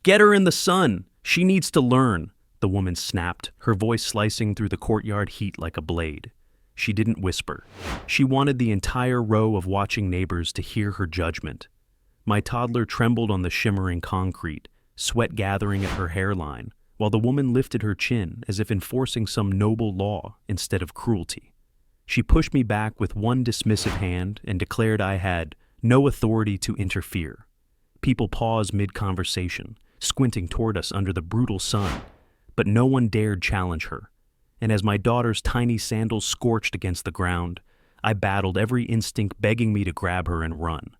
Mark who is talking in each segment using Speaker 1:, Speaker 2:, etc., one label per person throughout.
Speaker 1: Get her in the sun! She needs to learn, the woman snapped, her voice slicing through the courtyard heat like a blade. She didn't whisper. She wanted the entire row of watching neighbors to hear her judgment. My toddler trembled on the shimmering concrete, sweat gathering at her hairline, while the woman lifted her chin as if enforcing some noble law instead of cruelty. She pushed me back with one dismissive hand and declared I had no authority to interfere. People paused mid-conversation, squinting toward us under the brutal sun, but no one dared challenge her. And as my daughter's tiny sandals scorched against the ground, I battled every instinct begging me to grab her and run.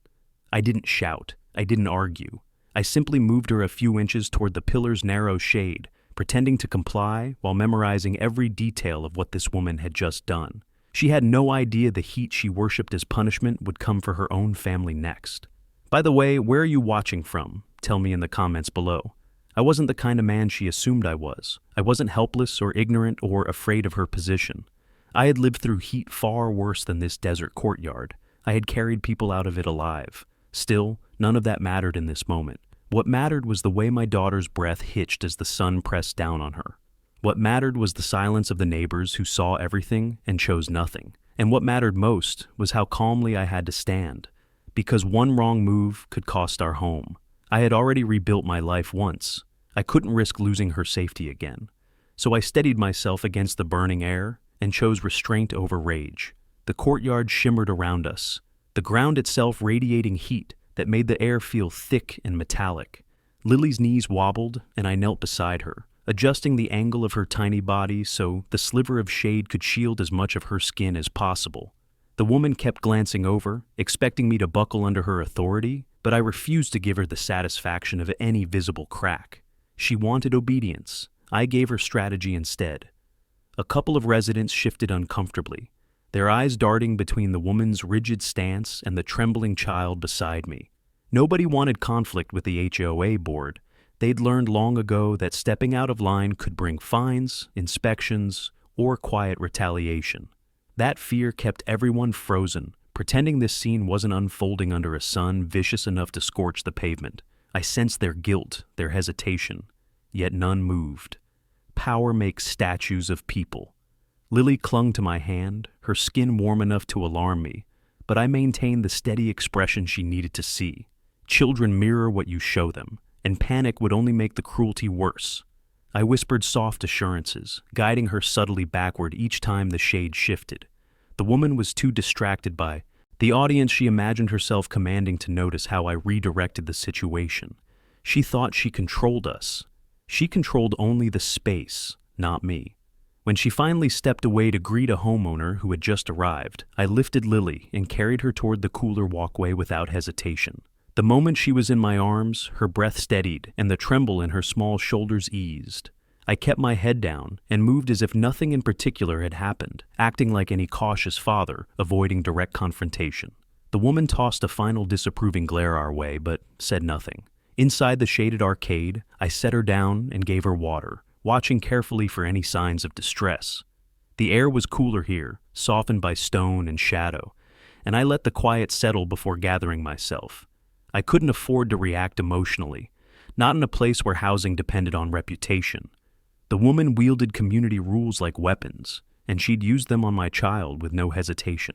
Speaker 1: I didn't shout. I didn't argue. I simply moved her a few inches toward the pillar's narrow shade, pretending to comply while memorizing every detail of what this woman had just done. She had no idea the heat she worshipped as punishment would come for her own family next. By the way, where are you watching from? Tell me in the comments below. I wasn't the kind of man she assumed I was. I wasn't helpless or ignorant or afraid of her position. I had lived through heat far worse than this desert courtyard. I had carried people out of it alive. Still, none of that mattered in this moment. What mattered was the way my daughter's breath hitched as the sun pressed down on her. What mattered was the silence of the neighbors who saw everything and chose nothing. And what mattered most was how calmly I had to stand, because one wrong move could cost our home. I had already rebuilt my life once. I couldn't risk losing her safety again. So I steadied myself against the burning air and chose restraint over rage. The courtyard shimmered around us, the ground itself radiating heat that made the air feel thick and metallic. Lily's knees wobbled, and I knelt beside her, adjusting the angle of her tiny body so the sliver of shade could shield as much of her skin as possible. The woman kept glancing over, expecting me to buckle under her authority, but I refused to give her the satisfaction of any visible crack. She wanted obedience. I gave her strategy instead. A couple of residents shifted uncomfortably, their eyes darting between the woman's rigid stance and the trembling child beside me. Nobody wanted conflict with the HOA board. They'd learned long ago that stepping out of line could bring fines, inspections, or quiet retaliation. That fear kept everyone frozen, pretending this scene wasn't unfolding under a sun vicious enough to scorch the pavement. I sensed their guilt, their hesitation, yet none moved. Power makes statues of people. Lily clung to my hand, her skin warm enough to alarm me, but I maintained the steady expression she needed to see. Children mirror what you show them, and panic would only make the cruelty worse. I whispered soft assurances, guiding her subtly backward each time the shade shifted. The woman was too distracted by the audience she imagined herself commanding to notice how I redirected the situation. She thought she controlled us. She controlled only the space, not me. When she finally stepped away to greet a homeowner who had just arrived, I lifted Lily and carried her toward the cooler walkway without hesitation. The moment she was in my arms, her breath steadied and the tremble in her small shoulders eased. I kept my head down and moved as if nothing in particular had happened, acting like any cautious father, avoiding direct confrontation. The woman tossed a final disapproving glare our way, but said nothing. Inside the shaded arcade, I set her down and gave her water, watching carefully for any signs of distress. The air was cooler here, softened by stone and shadow, and I let the quiet settle before gathering myself. I couldn't afford to react emotionally, not in a place where housing depended on reputation. The woman wielded community rules like weapons, and she'd used them on my child with no hesitation.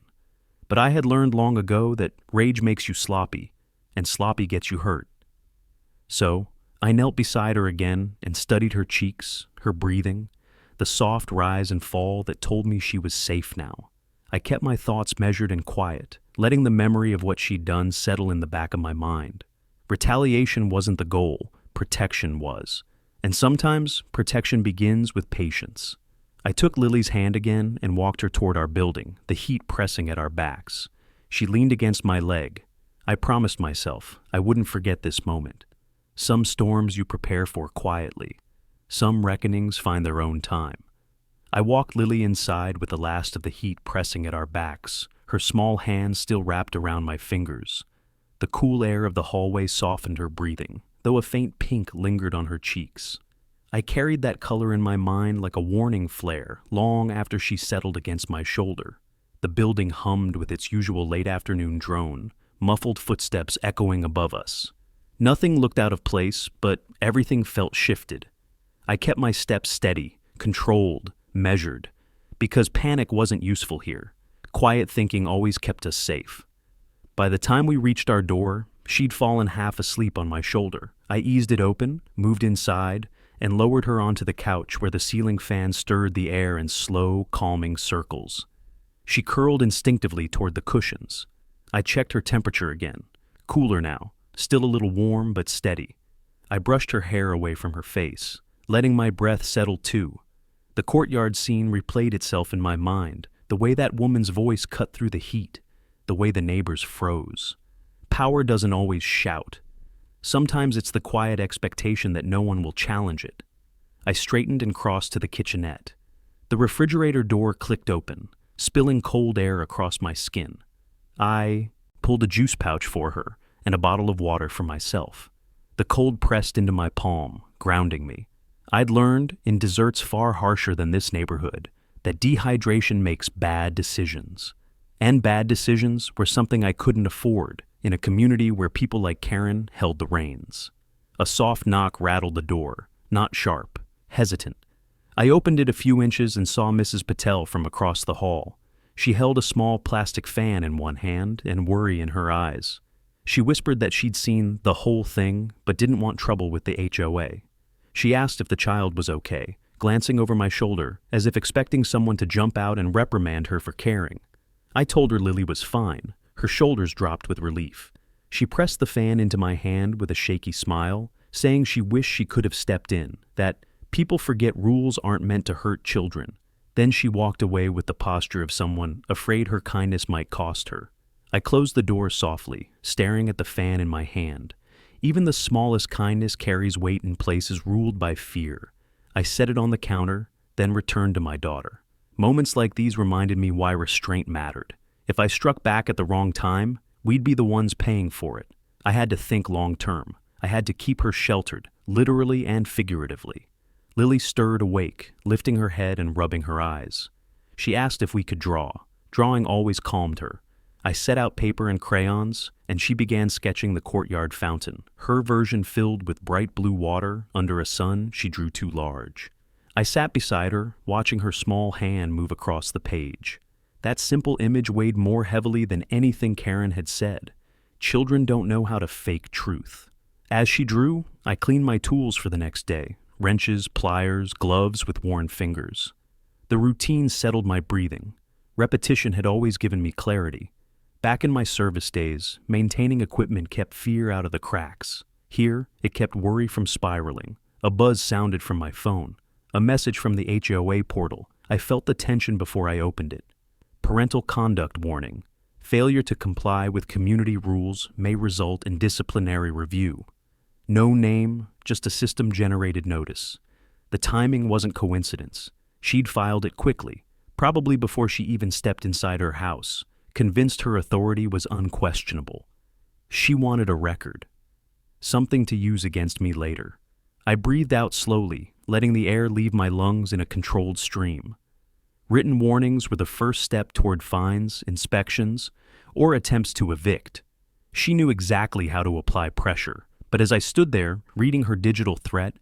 Speaker 1: But I had learned long ago that rage makes you sloppy, and sloppy gets you hurt. So, I knelt beside her again and studied her cheeks, her breathing, the soft rise and fall that told me she was safe now. I kept my thoughts measured and quiet, letting the memory of what she'd done settle in the back of my mind. Retaliation wasn't the goal, protection was. And sometimes, protection begins with patience. I took Lily's hand again and walked her toward our building, the heat pressing at our backs. She leaned against my leg. I promised myself I wouldn't forget this moment. Some storms you prepare for quietly. Some reckonings find their own time. I walked Lily inside with the last of the heat pressing at our backs, her small hands still wrapped around my fingers. The cool air of the hallway softened her breathing, though a faint pink lingered on her cheeks. I carried that color in my mind like a warning flare long after she settled against my shoulder. The building hummed with its usual late afternoon drone, muffled footsteps echoing above us. Nothing looked out of place, but everything felt shifted. I kept my steps steady, controlled, measured, because panic wasn't useful here. Quiet thinking always kept us safe. By the time we reached our door, she'd fallen half asleep on my shoulder. I eased it open, moved inside, and lowered her onto the couch where the ceiling fan stirred the air in slow, calming circles. She curled instinctively toward the cushions. I checked her temperature again. Cooler now, still a little warm but steady. I brushed her hair away from her face, letting my breath settle too. The courtyard scene replayed itself in my mind, the way that woman's voice cut through the heat, the way the neighbors froze. Power doesn't always shout. Sometimes it's the quiet expectation that no one will challenge it. I straightened and crossed to the kitchenette. The refrigerator door clicked open, spilling cold air across my skin. I pulled a juice pouch for her and a bottle of water for myself. The cold pressed into my palm, grounding me. I'd learned, in deserts far harsher than this neighborhood, that dehydration makes bad decisions. And bad decisions were something I couldn't afford in a community where people like Karen held the reins. A soft knock rattled the door, not sharp, hesitant. I opened it a few inches and saw Mrs. Patel from across the hall. She held a small plastic fan in one hand and worry in her eyes. She whispered that she'd seen the whole thing but didn't want trouble with the HOA. She asked if the child was okay, glancing over my shoulder as if expecting someone to jump out and reprimand her for caring. I told her Lily was fine. Her shoulders dropped with relief. She pressed the fan into my hand with a shaky smile, saying she wished she could have stepped in, that people forget rules aren't meant to hurt children. Then she walked away with the posture of someone afraid her kindness might cost her. I closed the door softly, staring at the fan in my hand. Even the smallest kindness carries weight in places ruled by fear. I set it on the counter, then returned to my daughter. Moments like these reminded me why restraint mattered. If I struck back at the wrong time, we'd be the ones paying for it. I had to think long term. I had to keep her sheltered, literally and figuratively. Lily stirred awake, lifting her head and rubbing her eyes. She asked if we could draw. Drawing always calmed her. I set out paper and crayons, and she began sketching the courtyard fountain, her version filled with bright blue water under a sun she drew too large. I sat beside her, watching her small hand move across the page. That simple image weighed more heavily than anything Karen had said. Children don't know how to fake truth. As she drew, I cleaned my tools for the next day. Wrenches, pliers, gloves with worn fingers. The routine settled my breathing. Repetition had always given me clarity. Back in my service days, maintaining equipment kept fear out of the cracks. Here, it kept worry from spiraling. A buzz sounded from my phone. A message from the HOA portal. I felt the tension before I opened it. Parental conduct warning. Failure to comply with community rules may result in disciplinary review. No name, just a system-generated notice. The timing wasn't coincidence. She'd filed it quickly, probably before she even stepped inside her house, convinced her authority was unquestionable. She wanted a record. Something to use against me later. I breathed out slowly, letting the air leave my lungs in a controlled stream. Written warnings were the first step toward fines, inspections, or attempts to evict. She knew exactly how to apply pressure, but as I stood there, reading her digital threat,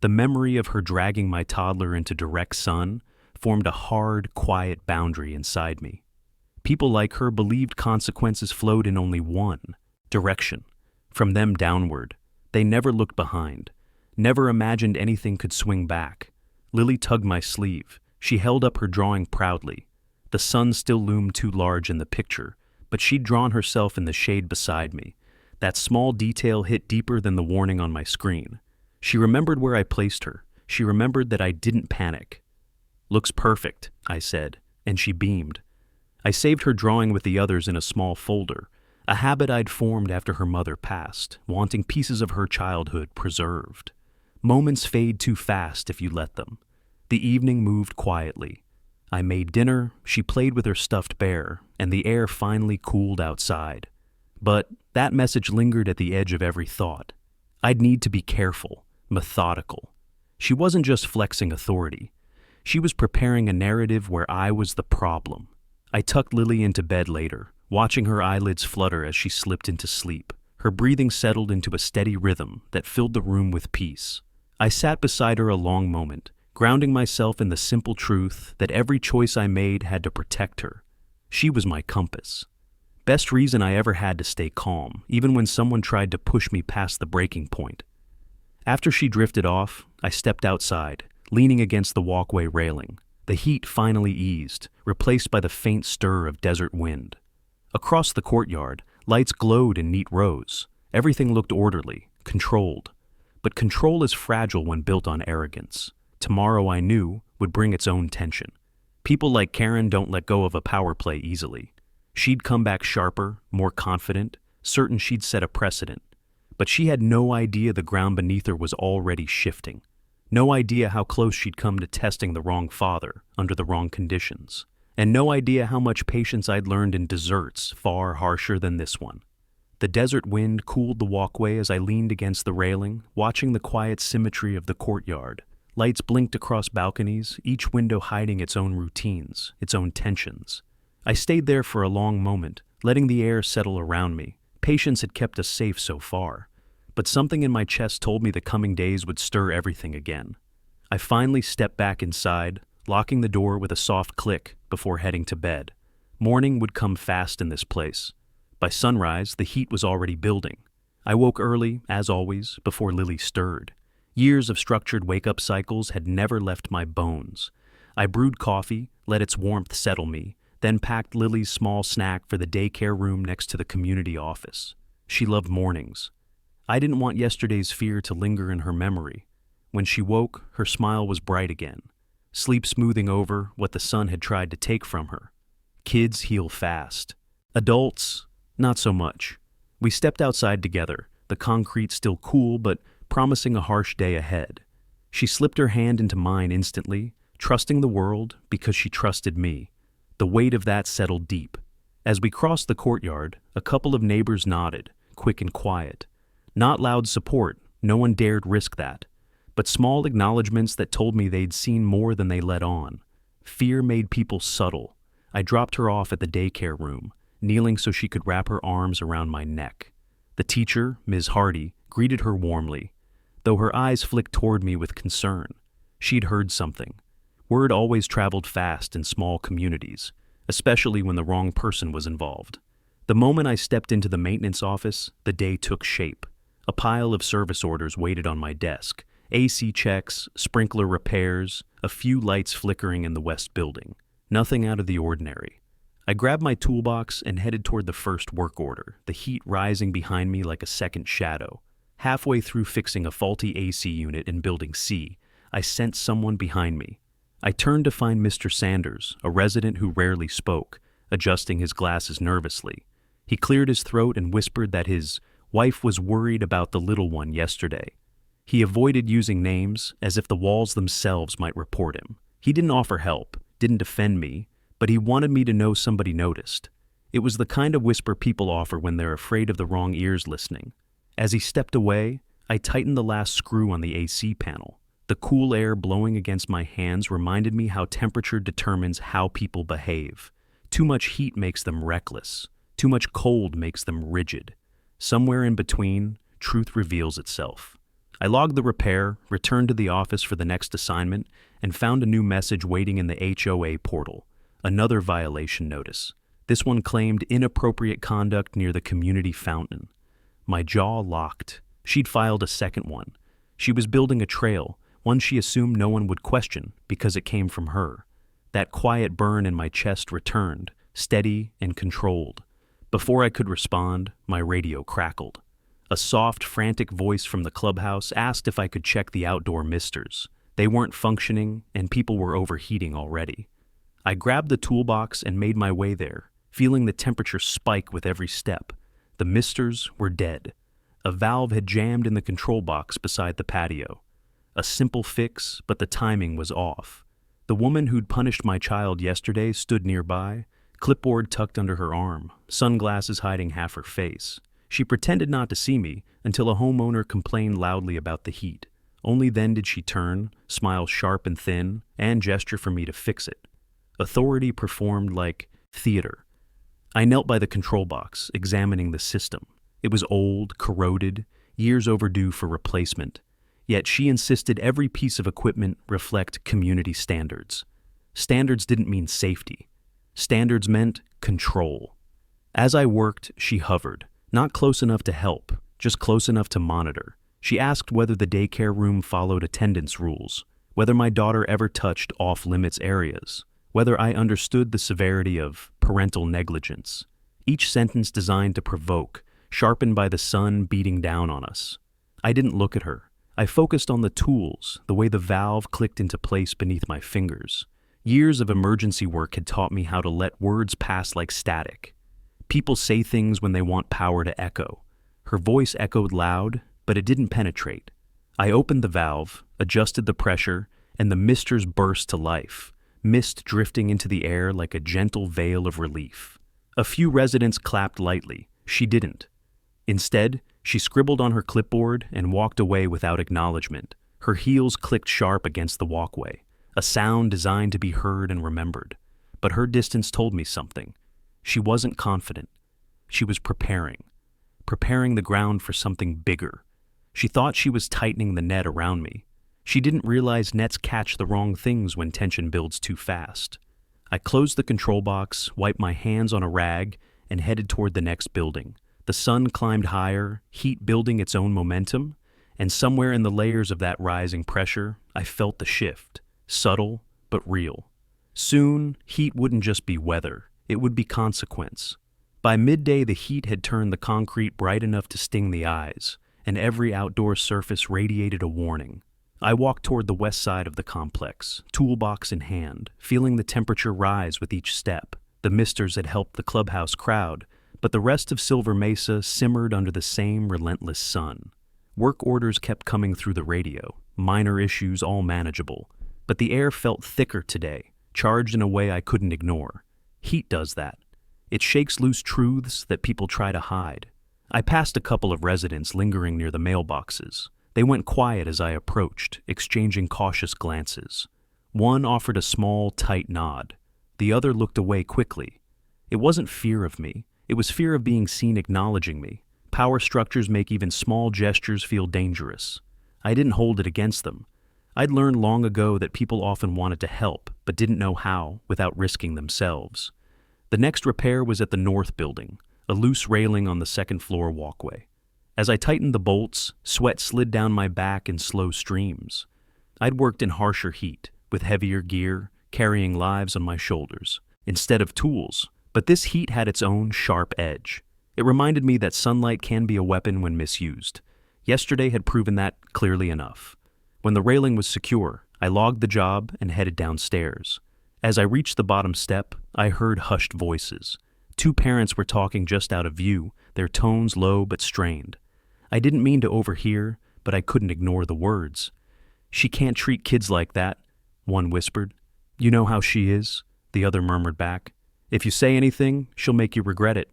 Speaker 1: the memory of her dragging my toddler into direct sun formed a hard, quiet boundary inside me. People like her believed consequences flowed in only one direction, from them downward. They never looked behind, never imagined anything could swing back. Lily tugged my sleeve. She held up her drawing proudly. The sun still loomed too large in the picture, but she'd drawn herself in the shade beside me. That small detail hit deeper than the warning on my screen. She remembered where I placed her. She remembered that I didn't panic. "Looks perfect," I said, and she beamed. I saved her drawing with the others in a small folder, a habit I'd formed after her mother passed, wanting pieces of her childhood preserved. Moments fade too fast if you let them. The evening moved quietly. I made dinner, she played with her stuffed bear, and the air finally cooled outside. But that message lingered at the edge of every thought. I'd need to be careful, methodical. She wasn't just flexing authority. She was preparing a narrative where I was the problem. I tucked Lily into bed later, watching her eyelids flutter as she slipped into sleep. Her Her breathing settled into a steady rhythm that filled the room with peace. I sat beside her a long moment, grounding myself in the simple truth that every choice I made had to protect her. She was my compass. Best reason I ever had to stay calm, even when someone tried to push me past the breaking point. After she drifted off, I stepped outside, leaning against the walkway railing. The heat finally eased, replaced by the faint stir of desert wind. Across the courtyard, lights glowed in neat rows. Everything looked orderly, controlled. But control is fragile when built on arrogance. Tomorrow, I knew, would bring its own tension. People like Karen don't let go of a power play easily. She'd come back sharper, more confident, certain she'd set a precedent. But she had no idea the ground beneath her was already shifting. No idea how close she'd come to testing the wrong father under the wrong conditions. And no idea how much patience I'd learned in deserts far harsher than this one. The desert wind cooled the walkway as I leaned against the railing, watching the quiet symmetry of the courtyard. Lights blinked across balconies, each window hiding its own routines, its own tensions. I stayed there for a long moment, letting the air settle around me. Patience had kept us safe so far, but something in my chest told me the coming days would stir everything again. I finally stepped back inside, locking the door with a soft click before heading to bed. Morning would come fast in this place. By sunrise, the heat was already building. I woke early, as always, before Lily stirred. Years of structured wake-up cycles had never left my bones. I brewed coffee, let its warmth settle me, then packed Lily's small snack for the daycare room next to the community office. She loved mornings. I didn't want yesterday's fear to linger in her memory. When she woke, her smile was bright again, sleep smoothing over what the sun had tried to take from her. Kids heal fast. Adults, not so much. We stepped outside together, the concrete still cool but promising a harsh day ahead. She slipped her hand into mine instantly, trusting the world because she trusted me. The weight of that settled deep. As we crossed the courtyard, a couple of neighbors nodded, quick and quiet. Not loud support, no one dared risk that, but small acknowledgments that told me they'd seen more than they let on. Fear made people subtle. I dropped her off at the daycare room, kneeling so she could wrap her arms around my neck. The teacher, Ms. Hardy, greeted her warmly, though her eyes flicked toward me with concern. She'd heard something. Word always traveled fast in small communities, especially when the wrong person was involved. The moment I stepped into the maintenance office, the day took shape. A pile of service orders waited on my desk. AC checks, sprinkler repairs, a few lights flickering in the west building. Nothing out of the ordinary. I grabbed my toolbox and headed toward the first work order, the heat rising behind me like a second shadow. Halfway through fixing a faulty AC unit in Building C, I sensed someone behind me. I turned to find Mr. Sanders, a resident who rarely spoke, adjusting his glasses nervously. He cleared his throat and whispered that his wife was worried about the little one yesterday. He avoided using names, as if the walls themselves might report him. He didn't offer help, didn't defend me, but he wanted me to know somebody noticed. It was the kind of whisper people offer when they're afraid of the wrong ears listening. As he stepped away, I tightened the last screw on the AC panel. The cool air blowing against my hands reminded me how temperature determines how people behave. Too much heat makes them reckless. Too much cold makes them rigid. Somewhere in between, truth reveals itself. I logged the repair, returned to the office for the next assignment, and found a new message waiting in the HOA portal. Another violation notice. This one claimed inappropriate conduct near the community fountain. My jaw locked. She'd filed a second one. She was building a trail, one she assumed no one would question because it came from her. That quiet burn in my chest returned, steady and controlled. Before I could respond, my radio crackled. A soft, frantic voice from the clubhouse asked if I could check the outdoor misters. They weren't functioning, and people were overheating already. I grabbed the toolbox and made my way there, feeling the temperature spike with every step. The misters were dead. A valve had jammed in the control box beside the patio. A simple fix, but the timing was off. The woman who'd punished my child yesterday stood nearby, clipboard tucked under her arm, sunglasses hiding half her face. She pretended not to see me until a homeowner complained loudly about the heat. Only then did she turn, smile sharp and thin, and gesture for me to fix it. Authority performed like theater. I knelt by the control box, examining the system. It was old, corroded, years overdue for replacement. Yet she insisted every piece of equipment reflect community standards. Standards didn't mean safety. Standards meant control. As I worked, she hovered, not close enough to help, just close enough to monitor. She asked whether the daycare room followed attendance rules, whether my daughter ever touched off-limits areas, whether I understood the severity of parental negligence. Each sentence designed to provoke, sharpened by the sun beating down on us. I didn't look at her. I focused on the tools, the way the valve clicked into place beneath my fingers. Years of emergency work had taught me how to let words pass like static. People say things when they want power to echo. Her voice echoed loud, but it didn't penetrate. I opened the valve, adjusted the pressure, and the misters burst to life, mist drifting into the air like a gentle veil of relief. A few residents clapped lightly. She didn't. Instead, she scribbled on her clipboard and walked away without acknowledgement. Her heels clicked sharp against the walkway, a sound designed to be heard and remembered. But her distance told me something. She wasn't confident. She was preparing the ground for something bigger. She thought she was tightening the net around me. She didn't realize nets catch the wrong things when tension builds too fast. I closed the control box, wiped my hands on a rag, and headed toward the next building. The sun climbed higher, heat building its own momentum, and somewhere in the layers of that rising pressure, I felt the shift, subtle but real. Soon, heat wouldn't just be weather. It would be consequence. By midday, the heat had turned the concrete bright enough to sting the eyes, and every outdoor surface radiated a warning. I walked toward the west side of the complex, toolbox in hand, feeling the temperature rise with each step. The misters had helped the clubhouse crowd, but the rest of Silver Mesa simmered under the same relentless sun. Work orders kept coming through the radio, minor issues all manageable, but the air felt thicker today, charged in a way I couldn't ignore. Heat does that. It shakes loose truths that people try to hide. I passed a couple of residents lingering near the mailboxes. They went quiet as I approached, exchanging cautious glances. One offered a small, tight nod. The other looked away quickly. It wasn't fear of me. It was fear of being seen acknowledging me. Power structures make even small gestures feel dangerous. I didn't hold it against them. I'd learned long ago that people often wanted to help, but didn't know how without risking themselves. The next repair was at the north building, a loose railing on the second-floor walkway. As I tightened the bolts, sweat slid down my back in slow streams. I'd worked in harsher heat, with heavier gear, carrying lives on my shoulders, instead of tools, but this heat had its own sharp edge. It reminded me that sunlight can be a weapon when misused. Yesterday had proven that clearly enough. When the railing was secure, I logged the job and headed downstairs. As I reached the bottom step, I heard hushed voices. Two parents were talking just out of view, their tones low but strained. I didn't mean to overhear, but I couldn't ignore the words. "She can't treat kids like that," one whispered. "You know how she is," the other murmured back. "If you say anything, she'll make you regret it."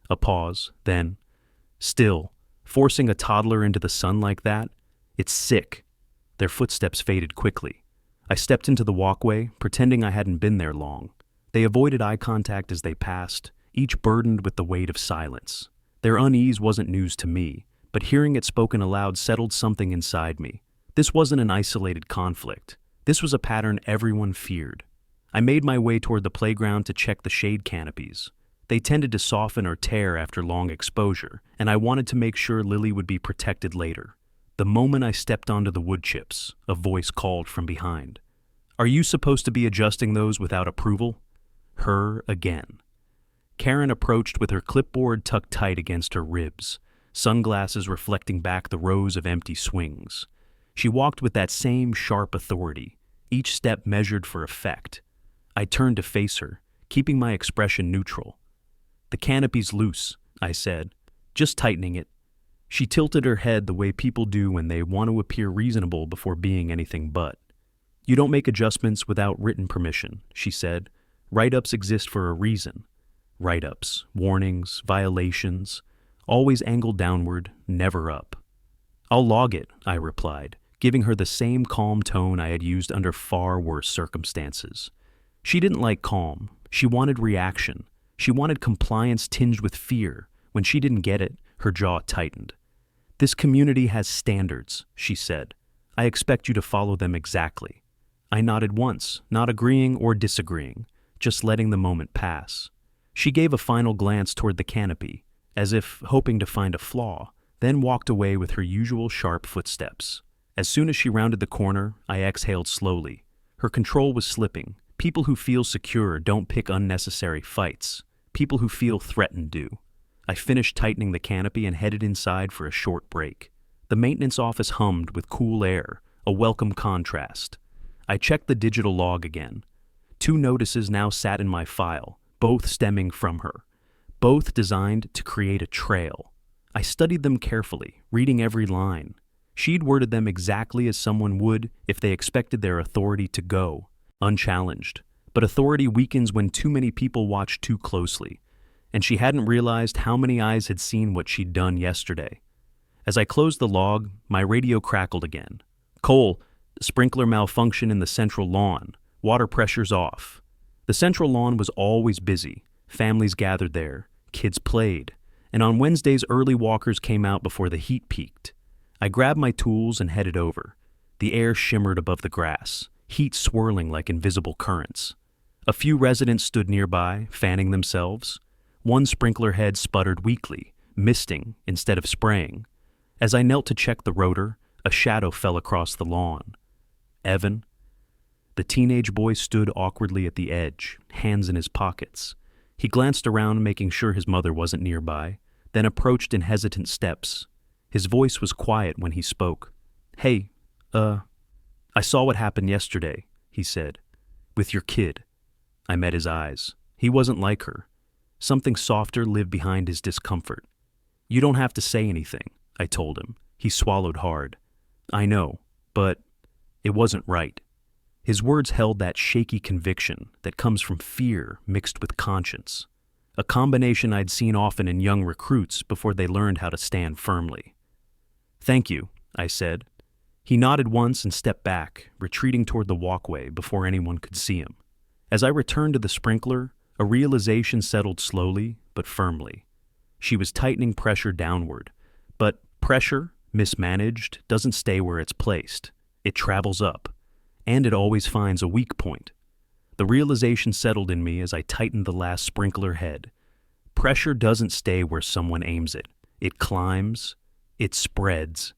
Speaker 1: A pause, then, "Still, forcing a toddler into the sun like that, it's sick." Their footsteps faded quickly. I stepped into the walkway, pretending I hadn't been there long. They avoided eye contact as they passed, each burdened with the weight of silence. Their unease wasn't news to me, but hearing it spoken aloud settled something inside me. This wasn't an isolated conflict. This was a pattern everyone feared. I made my way toward the playground to check the shade canopies. They tended to soften or tear after long exposure, and I wanted to make sure Lily would be protected later. The moment I stepped onto the wood chips, a voice called from behind. "Are you supposed to be adjusting those without approval?" Her again. Karen approached with her clipboard tucked tight against her ribs, sunglasses reflecting back the rows of empty swings. She walked with that same sharp authority, each step measured for effect. I turned to face her, keeping my expression neutral. "The canopy's loose," I said, "just tightening it." She tilted her head the way people do when they want to appear reasonable before being anything but. "You don't make adjustments without written permission," she said. "Write-ups exist for a reason." Write-ups, warnings, violations, always angled downward, never up. "I'll log it," I replied, giving her the same calm tone I had used under far worse circumstances. She didn't like calm. She wanted reaction. She wanted compliance tinged with fear. When she didn't get it, Her jaw tightened. "This community has standards," she said. "I expect you to follow them exactly." I nodded once, not agreeing or disagreeing, just letting the moment pass. She gave a final glance toward the canopy, as if hoping to find a flaw, then walked away with her usual sharp footsteps. As soon as she rounded the corner, I exhaled slowly. Her control was slipping. People who feel secure don't pick unnecessary fights. People who feel threatened do. I finished tightening the canopy and headed inside for a short break. The maintenance office hummed with cool air, a welcome contrast. I checked the digital log again. 2 notices now sat in my file, both stemming from her, both designed to create a trail. I studied them carefully, reading every line. She'd worded them exactly as someone would if they expected their authority to go, unchallenged. But authority weakens when too many people watch too closely, and she hadn't realized how many eyes had seen what she'd done yesterday. As I closed the log, my radio crackled again. "Cole, sprinkler malfunction in the central lawn. Water pressure's off." The central lawn was always busy. Families gathered there, kids played, and on Wednesdays early walkers came out before the heat peaked. I grabbed my tools and headed over. The air shimmered above the grass, heat swirling like invisible currents. A few residents stood nearby, fanning themselves. One sprinkler head sputtered weakly, misting instead of spraying. As I knelt to check the rotor, a shadow fell across the lawn. Evan. The teenage boy stood awkwardly at the edge, hands in his pockets. He glanced around, making sure his mother wasn't nearby, then approached in hesitant steps. His voice was quiet when he spoke. "Hey, I saw what happened yesterday," he said. "With your kid." I met his eyes. He wasn't like her. Something softer lived behind his discomfort. "You don't have to say anything," I told him. He swallowed hard. "I know, but it wasn't right." His words held that shaky conviction that comes from fear mixed with conscience, a combination I'd seen often in young recruits before they learned how to stand firmly. "Thank you," I said. He nodded once and stepped back, retreating toward the walkway before anyone could see him. As I returned to the sprinkler, a realization settled slowly but firmly. She was tightening pressure downward, but pressure, mismanaged, doesn't stay where it's placed. It travels up, and it always finds a weak point. The realization settled in me as I tightened the last sprinkler head. Pressure doesn't stay where someone aims it. It climbs, it spreads,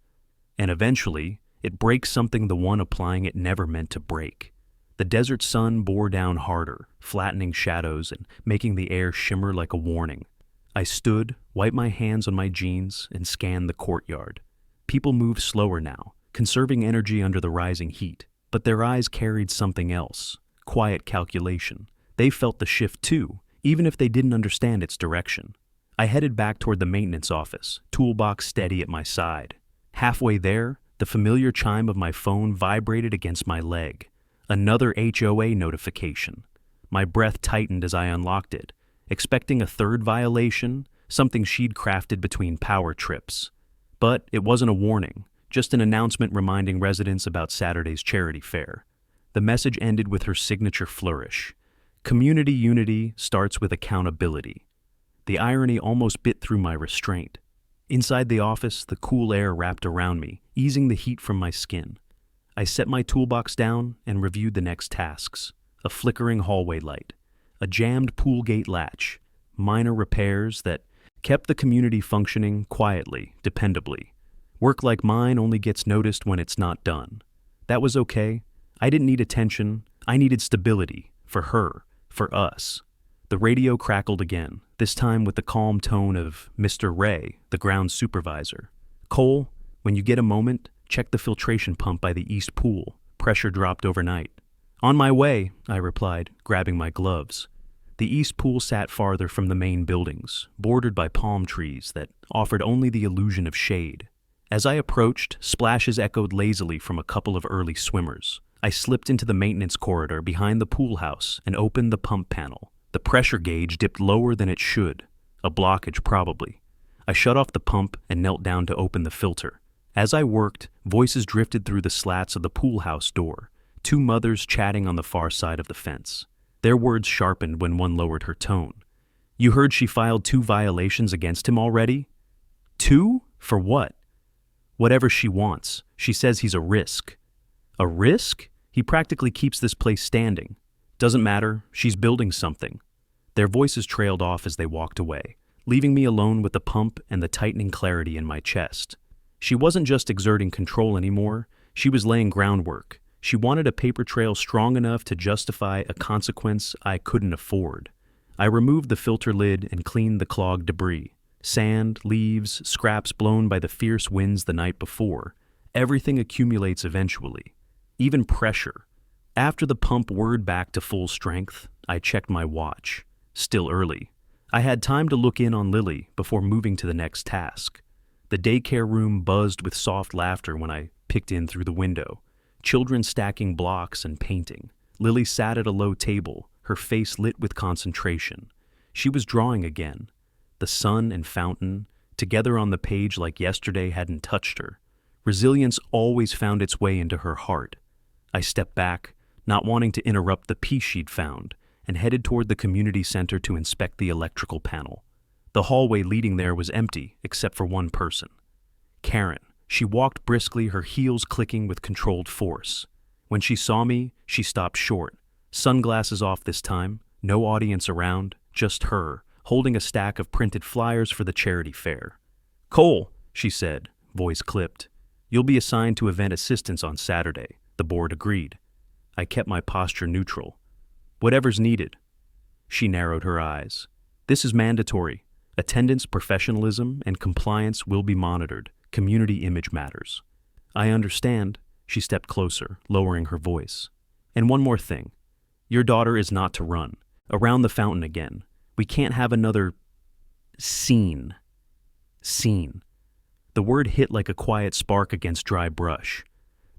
Speaker 1: and eventually, it breaks something the one applying it never meant to break. The desert sun bore down harder, flattening shadows and making the air shimmer like a warning. I stood, wiped my hands on my jeans, and scanned the courtyard. People moved slower now, conserving energy under the rising heat, but their eyes carried something else, quiet calculation. They felt the shift too, even if they didn't understand its direction. I headed back toward the maintenance office, toolbox steady at my side. Halfway there, the familiar chime of my phone vibrated against my leg. Another HOA notification. My breath tightened as I unlocked it, expecting a third violation, something she'd crafted between power trips. But it wasn't a warning, just an announcement reminding residents about Saturday's charity fair. The message ended with her signature flourish. "Community unity starts with accountability." The irony almost bit through my restraint. Inside the office, the cool air wrapped around me, easing the heat from my skin. I set my toolbox down and reviewed the next tasks. A flickering hallway light, a jammed pool gate latch, minor repairs that kept the community functioning quietly, dependably. Work like mine only gets noticed when it's not done. That was okay. I didn't need attention. I needed stability. For her. For us. The radio crackled again, this time with the calm tone of Mr. Ray, the ground supervisor. "Cole, when you get a moment, check the filtration pump by the east pool. Pressure dropped overnight." "On my way," I replied, grabbing my gloves. The east pool sat farther from the main buildings, bordered by palm trees that offered only the illusion of shade. As I approached, splashes echoed lazily from a couple of early swimmers. I slipped into the maintenance corridor behind the pool house and opened the pump panel. The pressure gauge dipped lower than it should. A blockage, probably. I shut off the pump and knelt down to open the filter. As I worked, voices drifted through the slats of the pool house door, 2 mothers chatting on the far side of the fence. Their words sharpened when one lowered her tone. "You heard she filed 2 violations against him already?" 2? For what? Whatever she wants. She says he's a risk. A risk? He practically keeps this place standing. Doesn't matter, she's building something. Their voices trailed off as they walked away, leaving me alone with the pump and the tightening clarity in my chest. She wasn't just exerting control anymore, she was laying groundwork. She wanted a paper trail strong enough to justify a consequence I couldn't afford. I removed the filter lid and cleaned the clogged debris. Sand, leaves, scraps blown by the fierce winds the night before. Everything accumulates eventually. Even pressure. After the pump whirred back to full strength, I checked my watch. Still early. I had time to look in on Lily before moving to the next task. The daycare room buzzed with soft laughter when I picked in through the window. Children stacking blocks and painting. Lily sat at a low table, her face lit with concentration. She was drawing again. The sun and fountain, together on the page like yesterday, hadn't touched her. Resilience always found its way into her heart. I stepped back, not wanting to interrupt the peace she'd found, and headed toward the community center to inspect the electrical panel. The hallway leading there was empty, except for one person. Karen. She walked briskly, her heels clicking with controlled force. When she saw me, she stopped short. Sunglasses off this time, no audience around, just her, holding a stack of printed flyers for the charity fair. "Cole," she said, voice clipped. "You'll be assigned to event assistance on Saturday." The board agreed. I kept my posture neutral. "Whatever's needed." She narrowed her eyes. "This is mandatory. Attendance, professionalism, and compliance will be monitored. Community image matters." "I understand." She stepped closer, lowering her voice. "And one more thing. Your daughter is not to run. Around the fountain again. We can't have another scene. Scene." The word hit like a quiet spark against dry brush.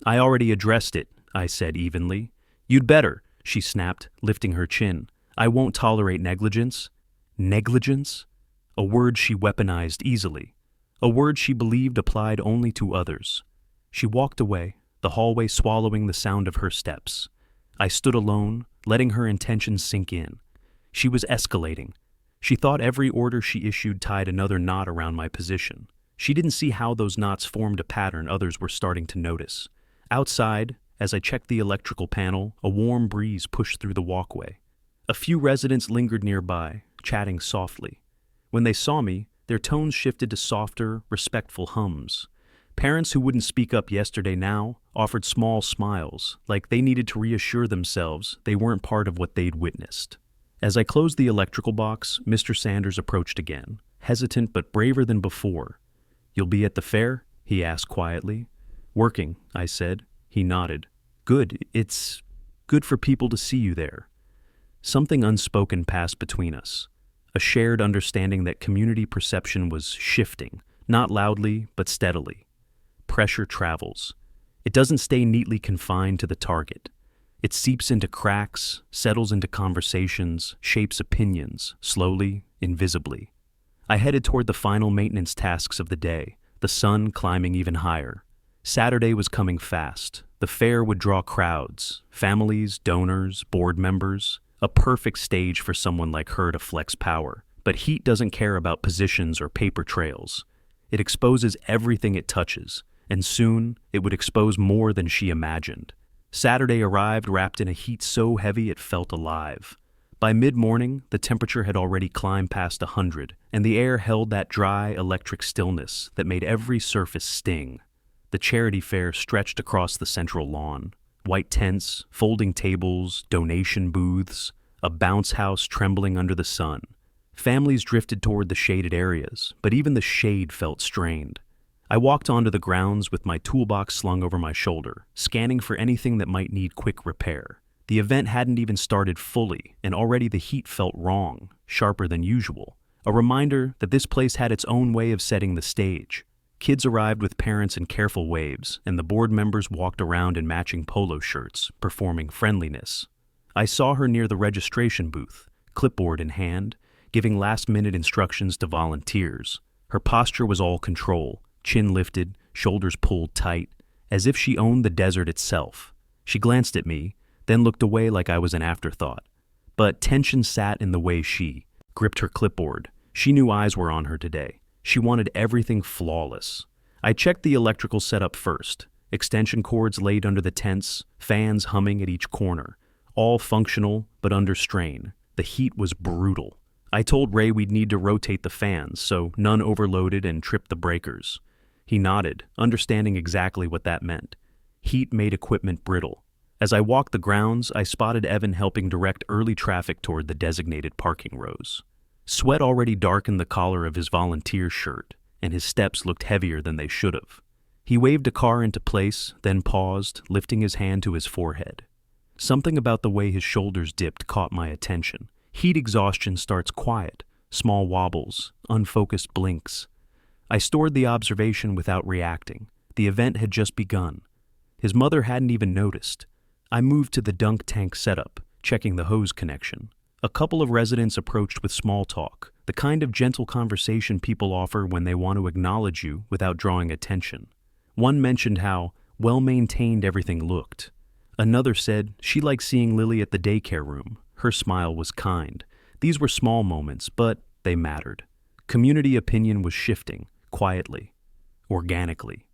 Speaker 1: "I already addressed it," I said evenly. "You'd better," she snapped, lifting her chin. "I won't tolerate negligence." Negligence? A word she weaponized easily. A word she believed applied only to others. She walked away, the hallway swallowing the sound of her steps. I stood alone, letting her intentions sink in. She was escalating. She thought every order she issued tied another knot around my position. She didn't see how those knots formed a pattern others were starting to notice. Outside, as I checked the electrical panel, a warm breeze pushed through the walkway. A few residents lingered nearby, chatting softly. When they saw me, their tones shifted to softer, respectful hums. Parents who wouldn't speak up yesterday now offered small smiles, like they needed to reassure themselves they weren't part of what they'd witnessed. As I closed the electrical box, Mr. Sanders approached again, hesitant but braver than before. "You'll be at the fair?" he asked quietly. "Working," I said. He nodded. "Good. It's good for people to see you there." Something unspoken passed between us. A shared understanding that community perception was shifting, not loudly, but steadily. Pressure travels. It doesn't stay neatly confined to the target. It seeps into cracks, settles into conversations, shapes opinions, slowly, invisibly. I headed toward the final maintenance tasks of the day, the sun climbing even higher. Saturday was coming fast. The fair would draw crowds, families, donors, board members. A perfect stage for someone like her to flex power. But heat doesn't care about positions or paper trails. It exposes everything it touches, and soon it would expose more than she imagined. Saturday arrived wrapped in a heat so heavy it felt alive. By mid-morning, the temperature had already climbed past 100, and the air held that dry, electric stillness that made every surface sting. The charity fair stretched across the central lawn. White tents, folding tables, donation booths, a bounce house trembling under the sun. Families drifted toward the shaded areas, but even the shade felt strained. I walked onto the grounds with my toolbox slung over my shoulder, scanning for anything that might need quick repair. The event hadn't even started fully, and already the heat felt wrong, sharper than usual. A reminder that this place had its own way of setting the stage. Kids arrived with parents in careful waves, and the board members walked around in matching polo shirts, performing friendliness. I saw her near the registration booth, clipboard in hand, giving last-minute instructions to volunteers. Her posture was all control, chin lifted, shoulders pulled tight, as if she owned the desert itself. She glanced at me, then looked away like I was an afterthought. But tension sat in the way she gripped her clipboard. She knew eyes were on her today. She wanted everything flawless. I checked the electrical setup first. Extension cords laid under the tents, fans humming at each corner. All functional, but under strain. The heat was brutal. I told Ray we'd need to rotate the fans so none overloaded and tripped the breakers. He nodded, understanding exactly what that meant. Heat made equipment brittle. As I walked the grounds, I spotted Evan helping direct early traffic toward the designated parking rows. Sweat already darkened the collar of his volunteer shirt, and his steps looked heavier than they should have. He waved a car into place, then paused, lifting his hand to his forehead. Something about the way his shoulders dipped caught my attention. Heat exhaustion starts quiet, small wobbles, unfocused blinks. I stored the observation without reacting. The event had just begun. His mother hadn't even noticed. I moved to the dunk tank setup, checking the hose connection. A couple of residents approached with small talk, the kind of gentle conversation people offer when they want to acknowledge you without drawing attention. One mentioned how well-maintained everything looked. Another said she liked seeing Lily at the daycare room. Her smile was kind. These were small moments, but they mattered. Community opinion was shifting, quietly, organically.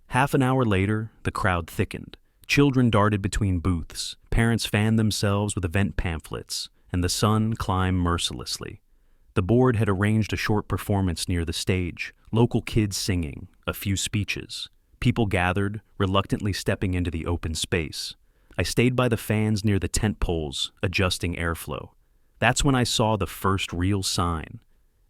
Speaker 1: Half an hour later, the crowd thickened. Children darted between booths, parents fanned themselves with event pamphlets, and the sun climbed mercilessly. The board had arranged a short performance near the stage, local kids singing, a few speeches. People gathered, reluctantly stepping into the open space. I stayed by the fans near the tent poles, adjusting airflow. That's when I saw the first real sign.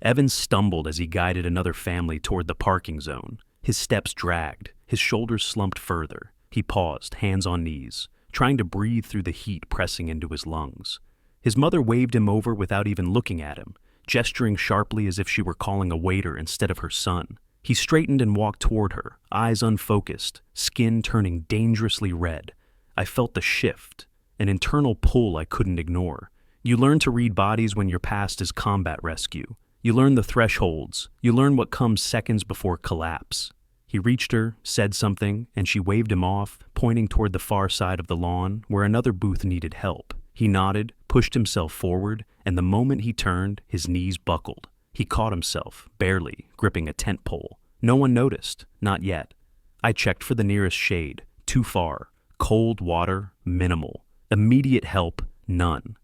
Speaker 1: Evan stumbled as he guided another family toward the parking zone. His steps dragged, his shoulders slumped further. He paused, hands on knees, trying to breathe through the heat pressing into his lungs. His mother waved him over without even looking at him, gesturing sharply as if she were calling a waiter instead of her son. He straightened and walked toward her, eyes unfocused, skin turning dangerously red. I felt the shift, an internal pull I couldn't ignore. You learn to read bodies when your past is combat rescue. You learn the thresholds. You learn what comes seconds before collapse. He reached her, said something, and she waved him off, pointing toward the far side of the lawn where another booth needed help. He nodded, pushed himself forward, and the moment he turned, his knees buckled. He caught himself, barely, gripping a tent pole. No one noticed, not yet. I checked for the nearest shade. Too far. Cold water, minimal. Immediate help, none.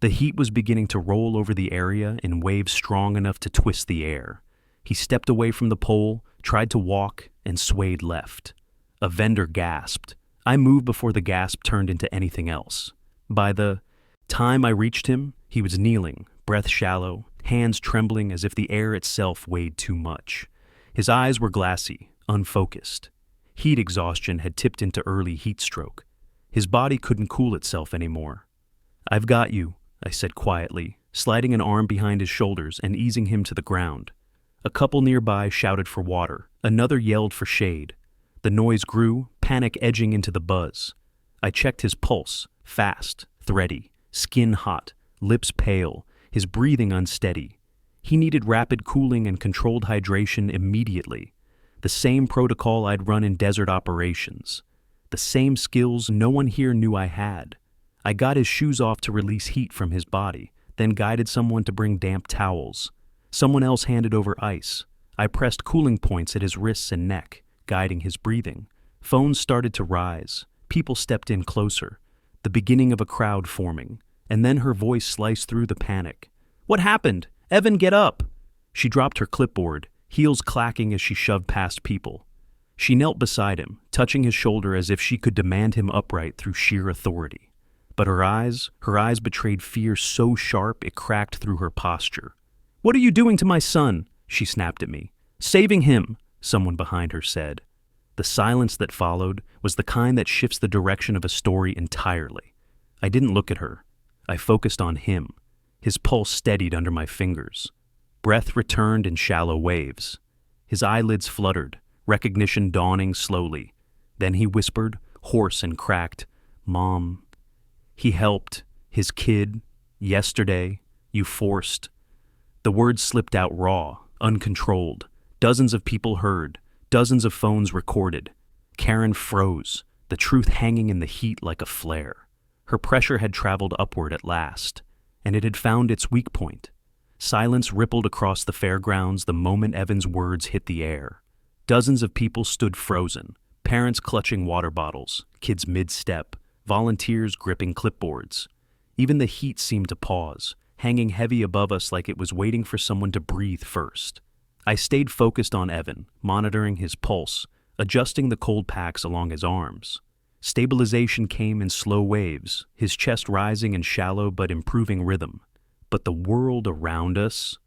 Speaker 1: The heat was beginning to roll over the area in waves strong enough to twist the air. He stepped away from the pole, tried to walk, and swayed left. A vendor gasped. I moved before the gasp turned into anything else. By the time I reached him, he was kneeling, breath shallow, hands trembling as if the air itself weighed too much. His eyes were glassy, unfocused. Heat exhaustion had tipped into early heat stroke. His body couldn't cool itself anymore. "I've got you," I said quietly, sliding an arm behind his shoulders and easing him to the ground. A couple nearby shouted for water. Another yelled for shade. The noise grew, panic edging into the buzz. I checked his pulse, fast, thready, skin hot, lips pale, his breathing unsteady. He needed rapid cooling and controlled hydration immediately. The same protocol I'd run in desert operations. The same skills no one here knew I had. I got his shoes off to release heat from his body, then guided someone to bring damp towels. Someone else handed over ice. I pressed cooling points at his wrists and neck, guiding his breathing. Phones started to rise. People stepped in closer. The beginning of a crowd forming. And then her voice sliced through the panic. "What happened? Evan, get up!" She dropped her clipboard, heels clacking as she shoved past people. She knelt beside him, touching his shoulder as if she could demand him upright through sheer authority. But her eyes betrayed fear so sharp it cracked through her posture. "What are you doing to my son?" she snapped at me. "Saving him," someone behind her said. The silence that followed was the kind that shifts the direction of a story entirely. I didn't look at her. I focused on him. His pulse steadied under my fingers. Breath returned in shallow waves. His eyelids fluttered, recognition dawning slowly. Then he whispered, hoarse and cracked, "Mom." He helped. His kid. Yesterday. You forced. The words slipped out raw, uncontrolled. Dozens of people heard. Dozens of phones recorded. Karen froze, the truth hanging in the heat like a flare. Her pressure had traveled upward at last, and it had found its weak point. Silence rippled across the fairgrounds the moment Evan's words hit the air. Dozens of people stood frozen, parents clutching water bottles, kids mid-step, volunteers gripping clipboards. Even the heat seemed to pause, hanging heavy above us like it was waiting for someone to breathe first. I stayed focused on Evan, monitoring his pulse, adjusting the cold packs along his arms. Stabilization came in slow waves, his chest rising in shallow but improving rhythm. But the world around us,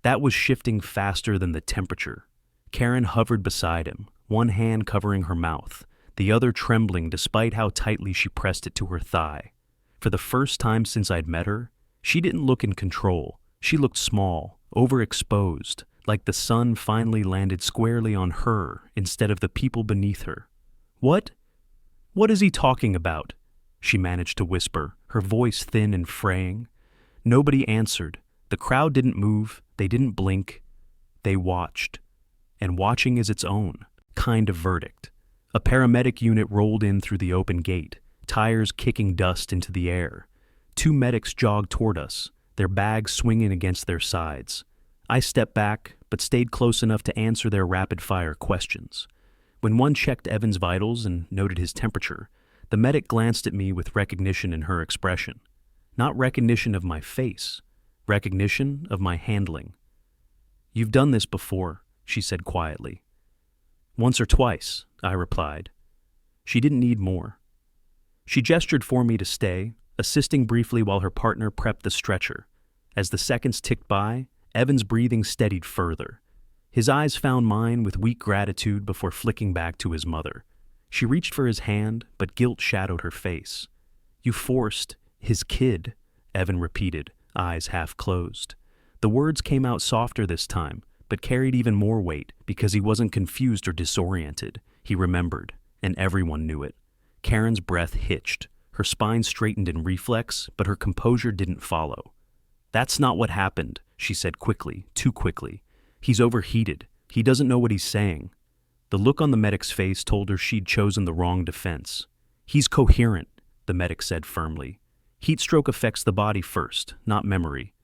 Speaker 1: that was shifting faster than the temperature. Karen hovered beside him, one hand covering her mouth, the other trembling despite how tightly she pressed it to her thigh. For the first time since I'd met her, she didn't look in control. She looked small, overexposed, like the sun finally landed squarely on her instead of the people beneath her. What is he talking about?" she managed to whisper, her voice thin and fraying. Nobody answered. The crowd didn't move, they didn't blink. They watched. And watching is its own kind of verdict. A paramedic unit rolled in through the open gate, tires kicking dust into the air. 2 medics jogged toward us, their bags swinging against their sides. I stepped back, but stayed close enough to answer their rapid-fire questions. When one checked Evan's vitals and noted his temperature, the medic glanced at me with recognition in her expression. Not recognition of my face, recognition of my handling. "You've done this before," she said quietly. "Once or twice," I replied. She didn't need more. She gestured for me to stay, assisting briefly while her partner prepped the stretcher. As the seconds ticked by, Evan's breathing steadied further. His eyes found mine with weak gratitude before flicking back to his mother. She reached for his hand, but guilt shadowed her face. "You forced his kid," Evan repeated, eyes half closed. The words came out softer this time, but carried even more weight because he wasn't confused or disoriented. He remembered, and everyone knew it. Karen's breath hitched. Her spine straightened in reflex, but her composure didn't follow. "That's not what happened," she said quickly, too quickly. "He's overheated. He doesn't know what he's saying." The look on the medic's face told her she'd chosen the wrong defense. "He's coherent," the medic said firmly. "Heat stroke affects the body first, not memory."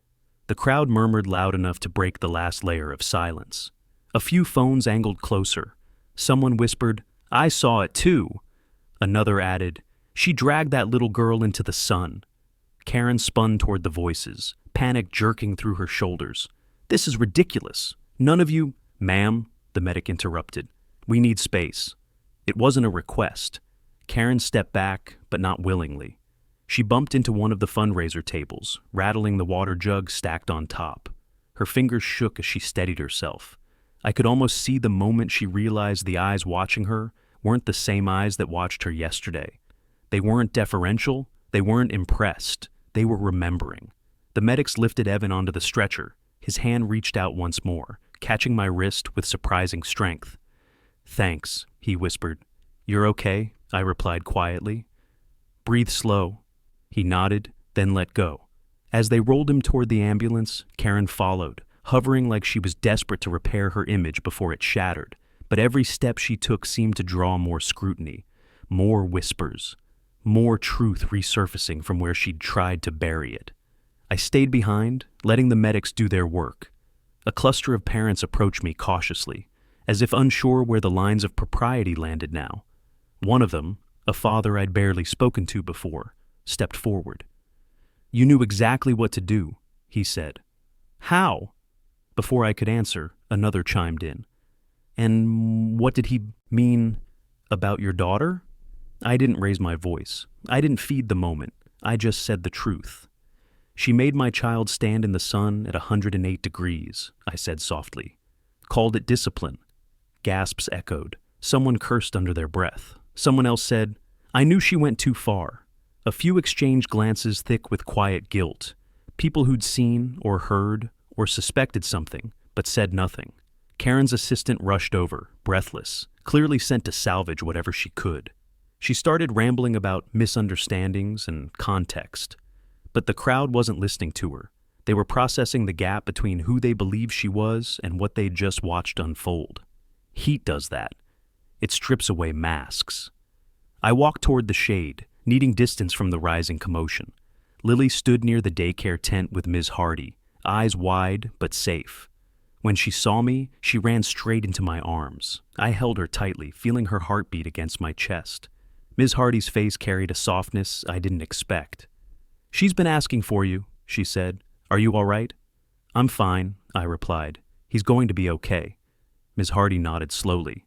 Speaker 1: The crowd murmured loud enough to break the last layer of silence. A few phones angled closer. Someone whispered, "I saw it too." Another added, "She dragged that little girl into the sun." Karen spun toward the voices, panic jerking through her shoulders. "This is ridiculous. None of you—" "Ma'am," the medic interrupted. "We need space." It wasn't a request. Karen stepped back, but not willingly. She bumped into one of the fundraiser tables, rattling the water jug stacked on top. Her fingers shook as she steadied herself. I could almost see the moment she realized the eyes watching her weren't the same eyes that watched her yesterday. They weren't deferential, they weren't impressed, they were remembering. The medics lifted Evan onto the stretcher. His hand reached out once more, catching my wrist with surprising strength. "Thanks," he whispered. "You're okay?" I replied quietly. "Breathe slow." He nodded, then let go. As they rolled him toward the ambulance, Karen followed, hovering like she was desperate to repair her image before it shattered. But every step she took seemed to draw more scrutiny, more whispers, more truth resurfacing from where she'd tried to bury it. I stayed behind, letting the medics do their work. A cluster of parents approached me cautiously, as if unsure where the lines of propriety landed now. One of them, a father I'd barely spoken to before, stepped forward. "You knew exactly what to do," he said. "How?" Before I could answer, another chimed in. "And what did he mean about your daughter?" I didn't raise my voice. I didn't feed the moment. I just said the truth. "She made my child stand in the sun at 108 degrees, I said softly. "Called it discipline." Gasps echoed. Someone cursed under their breath. Someone else said, "I knew she went too far." A few exchanged glances thick with quiet guilt. People who'd seen or heard or suspected something, but said nothing. Karen's assistant rushed over, breathless, clearly sent to salvage whatever she could. She started rambling about misunderstandings and context. But the crowd wasn't listening to her. They were processing the gap between who they believed she was and what they'd just watched unfold. Heat does that. It strips away masks. I walked toward the shade, needing distance from the rising commotion. Lily stood near the daycare tent with Ms. Hardy, eyes wide but safe. When she saw me, she ran straight into my arms. I held her tightly, feeling her heartbeat against my chest. Ms. Hardy's face carried a softness I didn't expect. "She's been asking for you," she said. "Are you all right?" "I'm fine," I replied. "He's going to be okay." Ms. Hardy nodded slowly.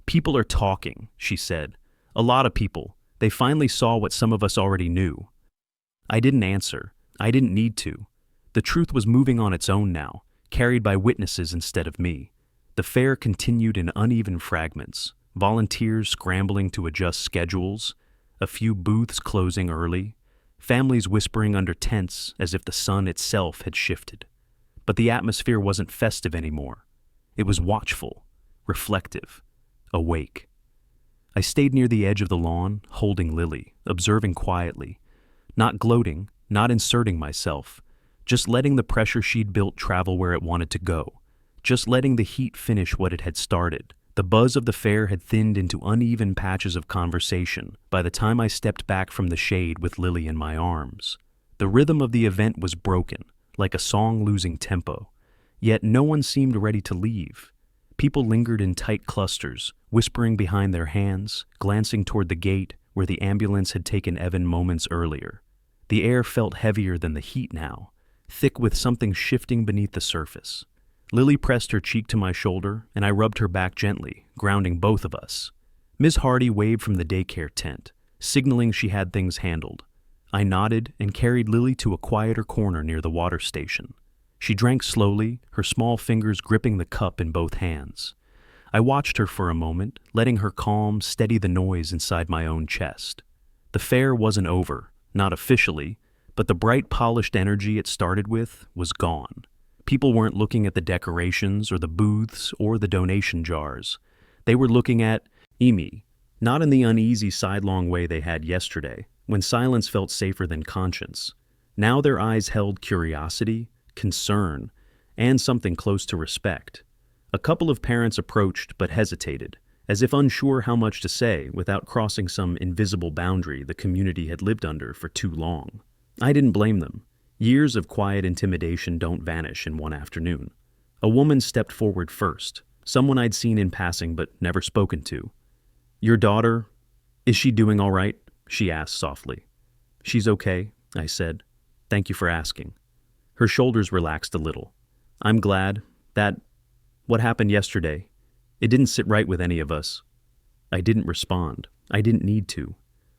Speaker 1: "People are talking," she said. "A lot of people. They finally saw what some of us already knew." I didn't answer. I didn't need to. The truth was moving on its own now, carried by witnesses instead of me. The fair continued in uneven fragments, volunteers scrambling to adjust schedules, a few booths closing early, families whispering under tents as if the sun itself had shifted. But the atmosphere wasn't festive anymore. It was watchful, reflective, awake. I stayed near the edge of the lawn, holding Lily, observing quietly, not gloating, not inserting myself, just letting the pressure she'd built travel where it wanted to go, just letting the heat finish what it had started. The buzz of the fair had thinned into uneven patches of conversation by the time I stepped back from the shade with Lily in my arms. The rhythm of the event was broken, like a song losing tempo, yet no one seemed ready to leave. People lingered in tight clusters, whispering behind their hands, glancing toward the gate where the ambulance had taken Evan moments earlier. The air felt heavier than the heat now, thick with something shifting beneath the surface. Lily pressed her cheek to my shoulder, and I rubbed her back gently, grounding both of us. Ms. Hardy waved from the daycare tent, signaling she had things handled. I nodded and carried Lily to a quieter corner near the water station. She drank slowly, her small fingers gripping the cup in both hands. I watched her for a moment, letting her calm steady the noise inside my own chest. The fair wasn't over, not officially, but the bright polished energy it started with was gone. People weren't looking at the decorations or the booths or the donation jars. They were looking at Amy, not in the uneasy sidelong way they had yesterday, when silence felt safer than conscience. Now their eyes held curiosity, concern, and something close to respect. A couple of parents approached but hesitated, as if unsure how much to say without crossing some invisible boundary the community had lived under for too long. I didn't blame them. Years of quiet intimidation don't vanish in one afternoon. A woman stepped forward first, someone I'd seen in passing but never spoken to. "Your daughter, is she doing all right?" she asked softly. "She's okay," I said. "Thank you for asking." Her shoulders relaxed a little. "I'm glad that what happened yesterday, it didn't sit right with any of us." I didn't respond. I didn't need to.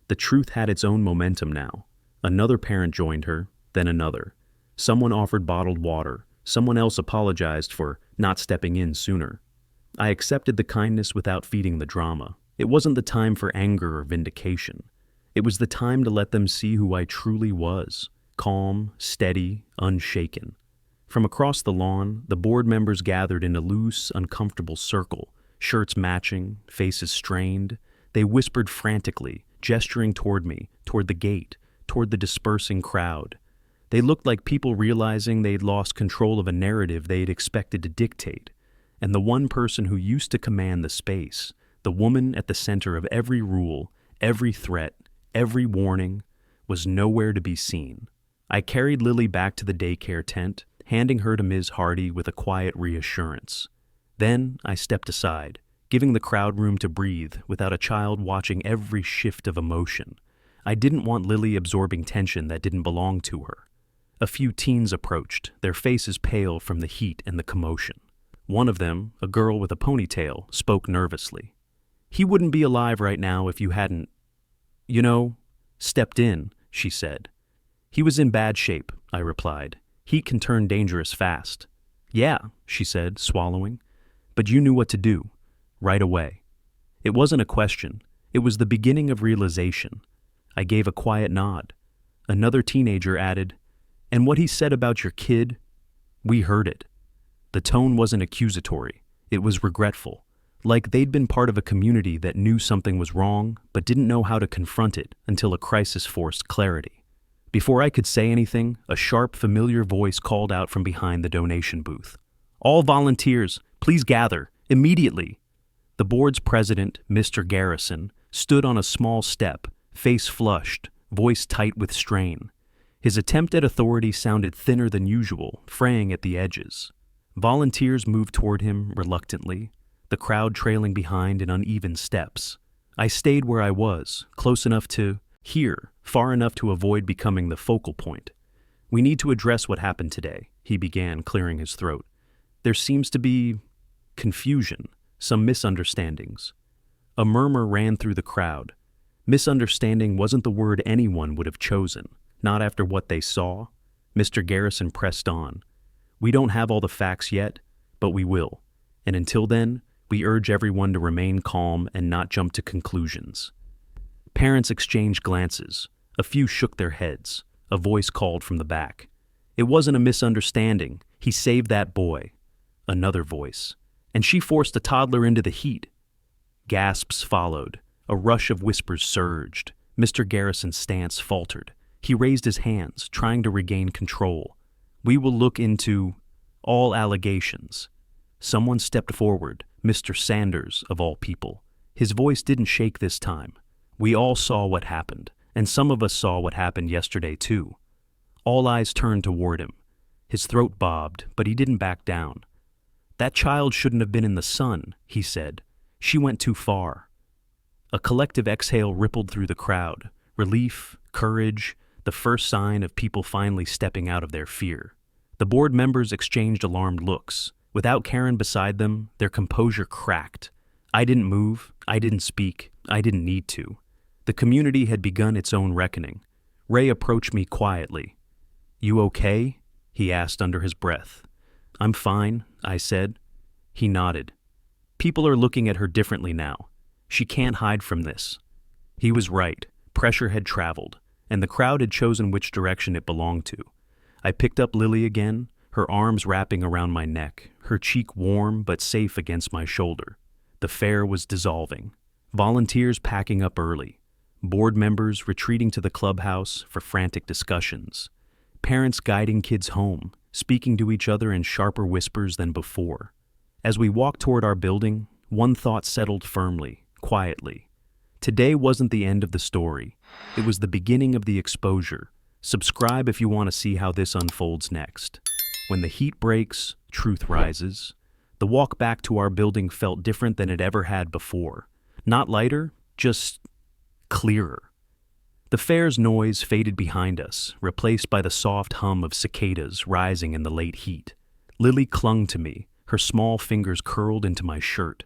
Speaker 1: The truth had its own momentum now. Another parent joined her, then another. Someone offered bottled water. Someone else apologized for not stepping in sooner. I accepted the kindness without feeding the drama. It wasn't the time for anger or vindication. It was the time to let them see who I truly was, calm, steady, unshaken. From across the lawn, the board members gathered in a loose, uncomfortable circle, shirts matching, faces strained. They whispered frantically, gesturing toward me, toward the gate, toward the dispersing crowd. They looked like people realizing they'd lost control of a narrative they'd expected to dictate. And the one person who used to command the space, the woman at the center of every rule, every threat, every warning, was nowhere to be seen. I carried Lily back to the daycare tent, handing her to Ms. Hardy with a quiet reassurance. Then I stepped aside, giving the crowd room to breathe without a child watching every shift of emotion. I didn't want Lily absorbing tension that didn't belong to her. A few teens approached, their faces pale from the heat and the commotion. One of them, a girl with a ponytail, spoke nervously. "He wouldn't be alive right now if you hadn't, stepped in," she said. "He was in bad shape," I replied. "Heat can turn dangerous fast." "Yeah," she said, swallowing. "But you knew what to do, right away." It wasn't a question. It was the beginning of realization. I gave a quiet nod. Another teenager added, "And what he said about your kid, we heard it." The tone wasn't accusatory. It was regretful, like they'd been part of a community that knew something was wrong but didn't know how to confront it until a crisis forced clarity. Before I could say anything, a sharp, familiar voice called out from behind the donation booth. "All volunteers, please gather, immediately." The board's president, Mr. Garrison, stood on a small step, face flushed, voice tight with strain. His attempt at authority sounded thinner than usual, fraying at the edges. Volunteers moved toward him reluctantly, the crowd trailing behind in uneven steps. I stayed where I was, close enough to hear, far enough to avoid becoming the focal point. "We need to address what happened today," he began, clearing his throat. "There seems to be confusion, some misunderstandings." A murmur ran through the crowd. Misunderstanding wasn't the word anyone would have chosen, not after what they saw. Mr. Garrison pressed on. "We don't have all the facts yet, but we will. And until then, we urge everyone to remain calm and not jump to conclusions." Parents exchanged glances. A few shook their heads. A voice called from the back. "It wasn't a misunderstanding. He saved that boy." Another voice. "And she forced a toddler into the heat." Gasps followed. A rush of whispers surged. Mr. Garrison's stance faltered. He raised his hands, trying to regain control. "We will look into all allegations." Someone stepped forward, Mr. Sanders, of all people. His voice didn't shake this time. "We all saw what happened, and some of us saw what happened yesterday too." All eyes turned toward him. His throat bobbed, but he didn't back down. "That child shouldn't have been in the sun," he said. "She went too far." A collective exhale rippled through the crowd. Relief, courage, the first sign of people finally stepping out of their fear. The board members exchanged alarmed looks. Without Karen beside them, their composure cracked. I didn't move, I didn't speak, I didn't need to. The community had begun its own reckoning. Ray approached me quietly. "You okay?" he asked under his breath. "I'm fine," I said. He nodded. "People are looking at her differently now. She can't hide from this." He was right. Pressure had traveled, and the crowd had chosen which direction it belonged to. I picked up Lily again, her arms wrapping around my neck, her cheek warm but safe against my shoulder. The fair was dissolving. Volunteers packing up early. Board members retreating to the clubhouse for frantic discussions. Parents guiding kids home, speaking to each other in sharper whispers than before. As we walked toward our building, one thought settled firmly, quietly. Today wasn't the end of the story. It was the beginning of the exposure. Subscribe if you want to see how this unfolds next. When the heat breaks, truth rises. The walk back to our building felt different than it ever had before. Not lighter, just clearer. The fair's noise faded behind us, replaced by the soft hum of cicadas rising in the late heat. Lily clung to me, her small fingers curled into my shirt,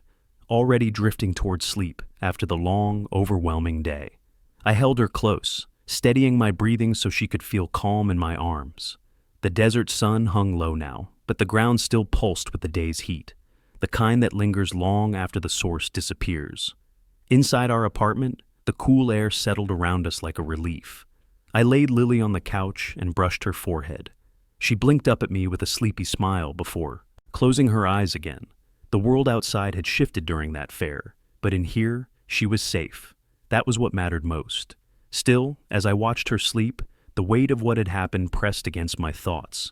Speaker 1: already drifting toward sleep after the long, overwhelming day. I held her close, steadying my breathing so she could feel calm in my arms. The desert sun hung low now, but the ground still pulsed with the day's heat, the kind that lingers long after the source disappears. Inside our apartment, the cool air settled around us like a relief. I laid Lily on the couch and brushed her forehead. She blinked up at me with a sleepy smile before closing her eyes again. The world outside had shifted during that fair, but in here, she was safe. That was what mattered most. Still, as I watched her sleep, the weight of what had happened pressed against my thoughts.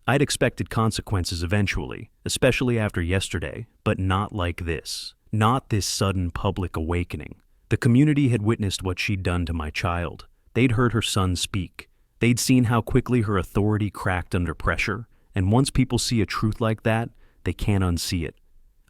Speaker 1: I'd expected consequences eventually, especially after yesterday, but not like this. Not this sudden public awakening. The community had witnessed what she'd done to my child. They'd heard her son speak. They'd seen how quickly her authority cracked under pressure, and once people see a truth like that, they can't unsee it.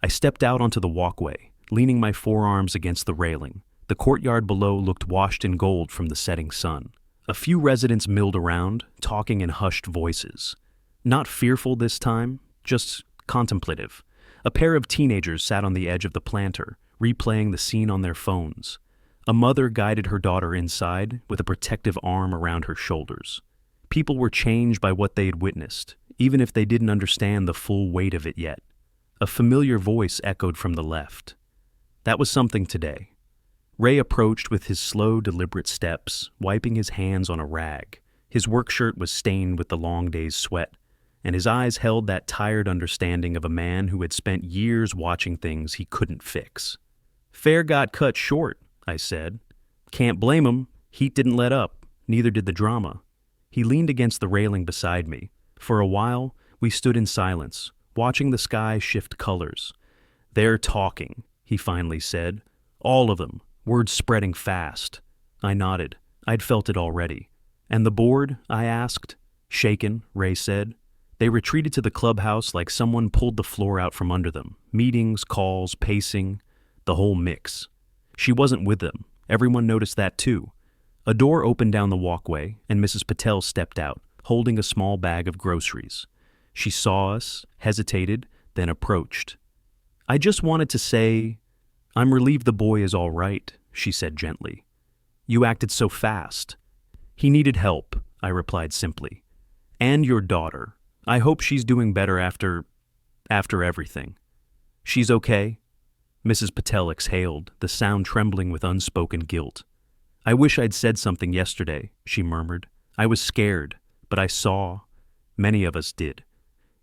Speaker 1: I stepped out onto the walkway, leaning my forearms against the railing. The courtyard below looked washed in gold from the setting sun. A few residents milled around, talking in hushed voices. Not fearful this time, just contemplative. A pair of teenagers sat on the edge of the planter, replaying the scene on their phones. A mother guided her daughter inside with a protective arm around her shoulders. People were changed by what they had witnessed, even if they didn't understand the full weight of it yet. A familiar voice echoed from the left. That was something today. Ray approached with his slow, deliberate steps, wiping his hands on a rag. His work shirt was stained with the long day's sweat, and his eyes held that tired understanding of a man who had spent years watching things he couldn't fix. "Fair got cut short," I said. "Can't blame him. Heat didn't let up. Neither did the drama." He leaned against the railing beside me. For a while, we stood in silence, watching the sky shift colors. "They're talking," he finally said. "All of them, words spreading fast." I nodded. I'd felt it already. And the board? I asked. Shaken, Ray said. They retreated to the clubhouse like someone pulled the floor out from under them. Meetings, calls, pacing, the whole mix. She wasn't with them. Everyone noticed that too. A door opened down the walkway, and Mrs. Patel stepped out, holding a small bag of groceries. She saw us, hesitated, then approached. I just wanted to say, I'm relieved the boy is all right, she said gently. You acted so fast. He needed help, I replied simply. And your daughter. I hope she's doing better after everything. She's okay? Mrs. Patel exhaled, the sound trembling with unspoken guilt. I wish I'd said something yesterday, she murmured. I was scared, but I saw. Many of us did.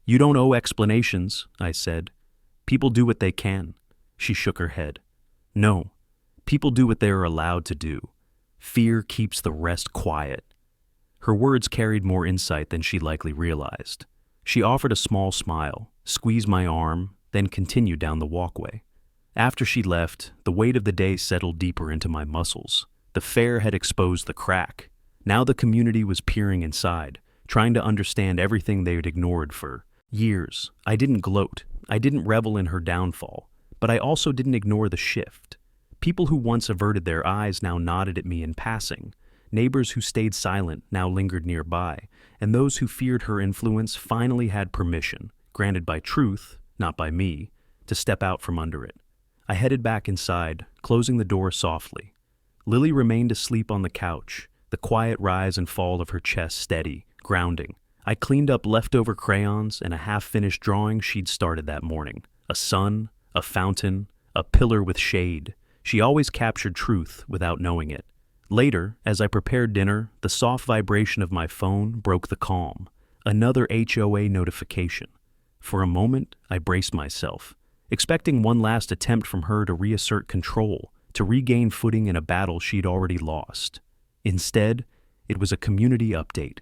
Speaker 1: You don't owe explanations, I said. People do what they can. She shook her head. No, people do what they are allowed to do. Fear keeps the rest quiet. Her words carried more insight than she likely realized. She offered a small smile, squeezed my arm, then continued down the walkway. After she left, the weight of the day settled deeper into my muscles. The fair had exposed the crack. Now the community was peering inside, trying to understand everything they had ignored for years. I didn't gloat. I didn't revel in her downfall. But I also didn't ignore the shift. People who once averted their eyes now nodded at me in passing. Neighbors who stayed silent now lingered nearby, and those who feared her influence finally had permission, granted by truth, not by me, to step out from under it. I headed back inside, closing the door softly. Lily remained asleep on the couch, the quiet rise and fall of her chest steady, grounding. I cleaned up leftover crayons and a half-finished drawing she'd started that morning. A sun, a fountain, a pillar with shade. She always captured truth without knowing it. Later, as I prepared dinner, the soft vibration of my phone broke the calm. Another HOA notification. For a moment, I braced myself, expecting one last attempt from her to reassert control, to regain footing in a battle she'd already lost. Instead, it was a community update.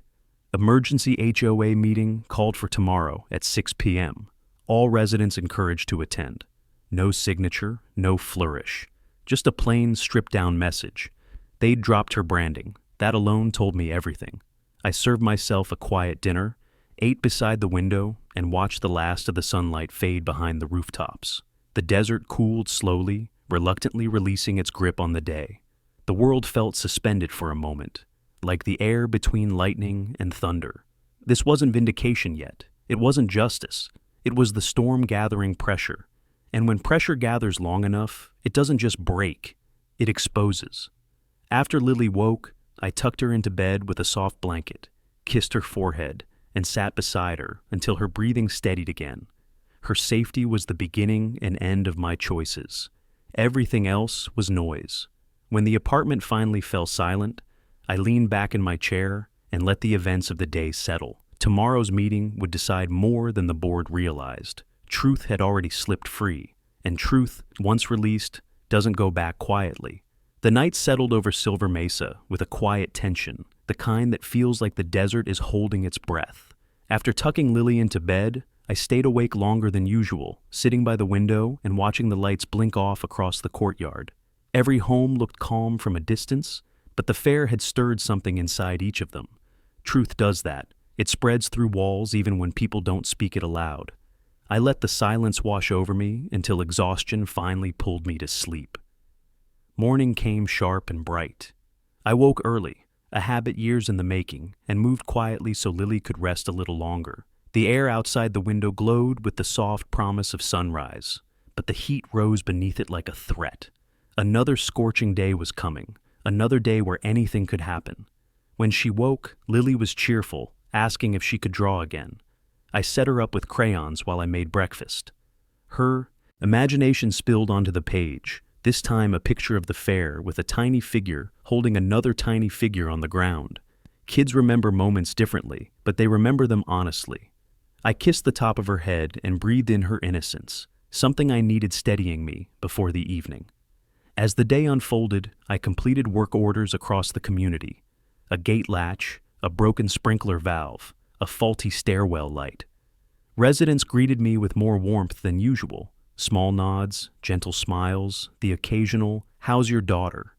Speaker 1: Emergency HOA meeting called for tomorrow at 6 p.m. All residents encouraged to attend. No signature, no flourish. Just a plain, stripped-down message. They'd dropped her branding. That alone told me everything. I served myself a quiet dinner, ate beside the window, and watched the last of the sunlight fade behind the rooftops. The desert cooled slowly, reluctantly releasing its grip on the day. The world felt suspended for a moment, like the air between lightning and thunder. This wasn't vindication yet. It wasn't justice. It was the storm gathering pressure. And when pressure gathers long enough, it doesn't just break, it exposes. After Lily woke, I tucked her into bed with a soft blanket, kissed her forehead, and sat beside her until her breathing steadied again. Her safety was the beginning and end of my choices. Everything else was noise. When the apartment finally fell silent, I leaned back in my chair and let the events of the day settle. Tomorrow's meeting would decide more than the board realized. Truth had already slipped free, and truth, once released, doesn't go back quietly. The night settled over Silver Mesa with a quiet tension, the kind that feels like the desert is holding its breath. After tucking Lily into bed, I stayed awake longer than usual, sitting by the window and watching the lights blink off across the courtyard. Every home looked calm from a distance, but the fair had stirred something inside each of them. Truth does that. It spreads through walls even when people don't speak it aloud. I let the silence wash over me until exhaustion finally pulled me to sleep. Morning came sharp and bright. I woke early, a habit years in the making, and moved quietly so Lily could rest a little longer. The air outside the window glowed with the soft promise of sunrise, but the heat rose beneath it like a threat. Another scorching day was coming, another day where anything could happen. When she woke, Lily was cheerful, asking if she could draw again. I set her up with crayons while I made breakfast. Her imagination spilled onto the page, this time a picture of the fair with a tiny figure holding another tiny figure on the ground. Kids remember moments differently, but they remember them honestly. I kissed the top of her head and breathed in her innocence, something I needed steadying me before the evening. As the day unfolded, I completed work orders across the community. A gate latch, a broken sprinkler valve, a faulty stairwell light. Residents greeted me with more warmth than usual. Small nods, gentle smiles, the occasional, "How's your daughter?"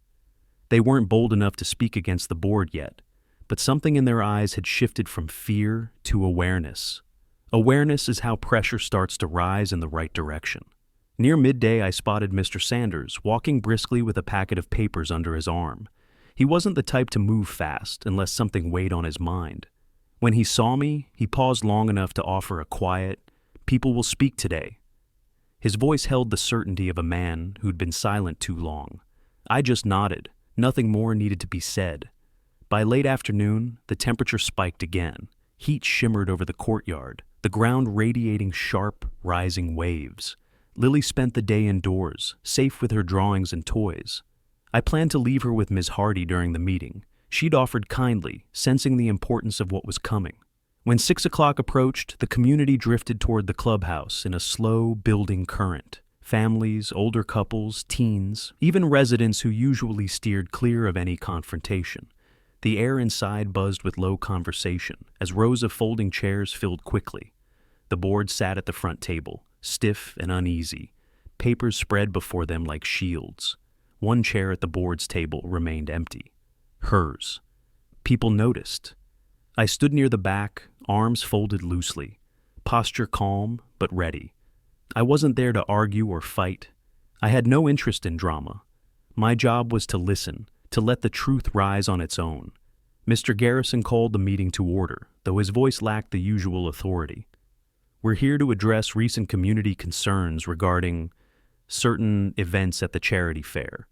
Speaker 1: They weren't bold enough to speak against the board yet, but something in their eyes had shifted from fear to awareness. Awareness is how pressure starts to rise in the right direction. Near midday, I spotted Mr. Sanders walking briskly with a packet of papers under his arm. He wasn't the type to move fast unless something weighed on his mind. When he saw me, he paused long enough to offer a quiet, "People will speak today." His voice held the certainty of a man who'd been silent too long. I just nodded. Nothing more needed to be said. By late afternoon, the temperature spiked again. Heat shimmered over the courtyard, the ground radiating sharp, rising waves. Lily spent the day indoors, safe with her drawings and toys. I planned to leave her with Ms. Hardy during the meeting. She'd offered kindly, sensing the importance of what was coming. When 6 o'clock approached, the community drifted toward the clubhouse in a slow, building current. Families, older couples, teens, even residents who usually steered clear of any confrontation. The air inside buzzed with low conversation as rows of folding chairs filled quickly. The board sat at the front table, stiff and uneasy, papers spread before them like shields. One chair at the board's table remained empty. Hers. People noticed. I stood near the back, arms folded loosely, posture calm but ready. I wasn't there to argue or fight. I had no interest in drama. My job was to listen, to let the truth rise on its own. Mr. Garrison called the meeting to order, though his voice lacked the usual authority. "We're here to address recent community concerns regarding certain events at the charity fair."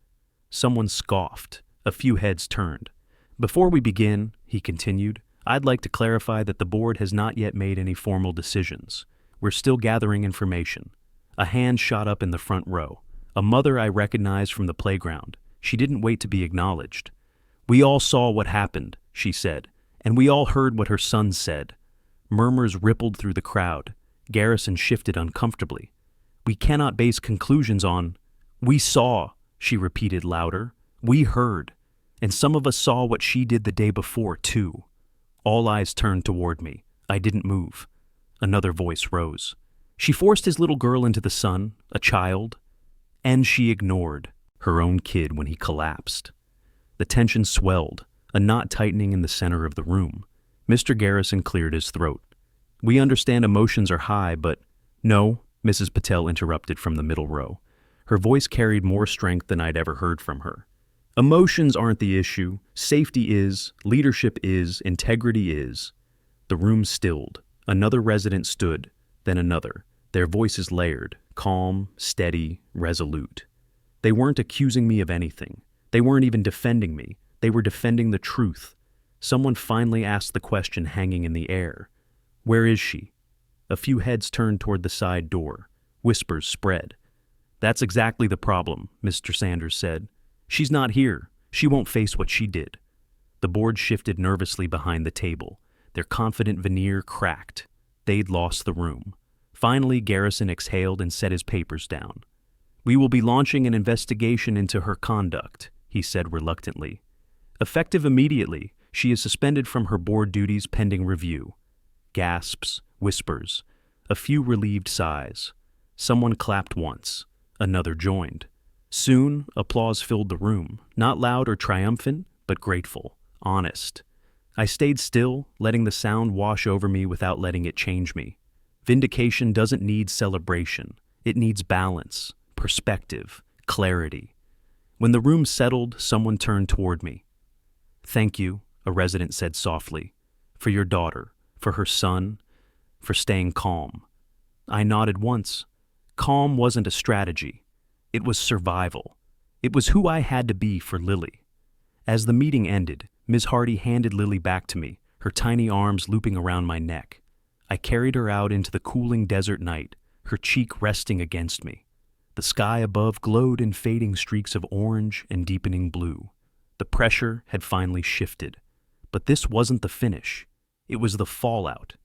Speaker 1: Someone scoffed. A few heads turned. "Before we begin," he continued, "I'd like to clarify that the board has not yet made any formal decisions. We're still gathering information." A hand shot up in the front row. A mother I recognized from the playground. She didn't wait to be acknowledged. "We all saw what happened," she said, "and we all heard what her son said." Murmurs rippled through the crowd. Garrison shifted uncomfortably. "We cannot base conclusions on—" "We saw," she repeated louder. "We heard. And some of us saw what she did the day before, too." All eyes turned toward me. I didn't move. Another voice rose. "She forced his little girl into the sun, a child, and she ignored her own kid when he collapsed." The tension swelled, a knot tightening in the center of the room. Mr. Garrison cleared his throat. "We understand emotions are high, but—" "No," Mrs. Patel interrupted from the middle row. Her voice carried more strength than I'd ever heard from her. "Emotions aren't the issue. Safety is, leadership is, integrity is." The room stilled. Another resident stood, then another, their voices layered, calm, steady, resolute. They weren't accusing me of anything. They weren't even defending me. They were defending the truth. Someone finally asked the question hanging in the air. "Where is she?" A few heads turned toward the side door. Whispers spread. "That's exactly the problem," Mr. Sanders said. "She's not here. She won't face what she did." The board shifted nervously behind the table. Their confident veneer cracked. They'd lost the room. Finally, Garrison exhaled and set his papers down. "We will be launching an investigation into her conduct," he said reluctantly. "Effective immediately, she is suspended from her board duties pending review." Gasps, whispers, a few relieved sighs. Someone clapped once. Another joined. Soon, applause filled the room, not loud or triumphant, but grateful, honest. I stayed still, letting the sound wash over me without letting it change me. Vindication doesn't need celebration. It needs balance, perspective, clarity. When the room settled, someone turned toward me. "Thank you," a resident said softly, "for your daughter, for her son, for staying calm." I nodded once. Calm wasn't a strategy. It was survival. It was who I had to be for Lily. As the meeting ended, Ms. Hardy handed Lily back to me, her tiny arms looping around my neck. I carried her out into the cooling desert night, her cheek resting against me. The sky above glowed in fading streaks of orange and deepening blue. The pressure had finally shifted. But this wasn't the finish. It was the fallout.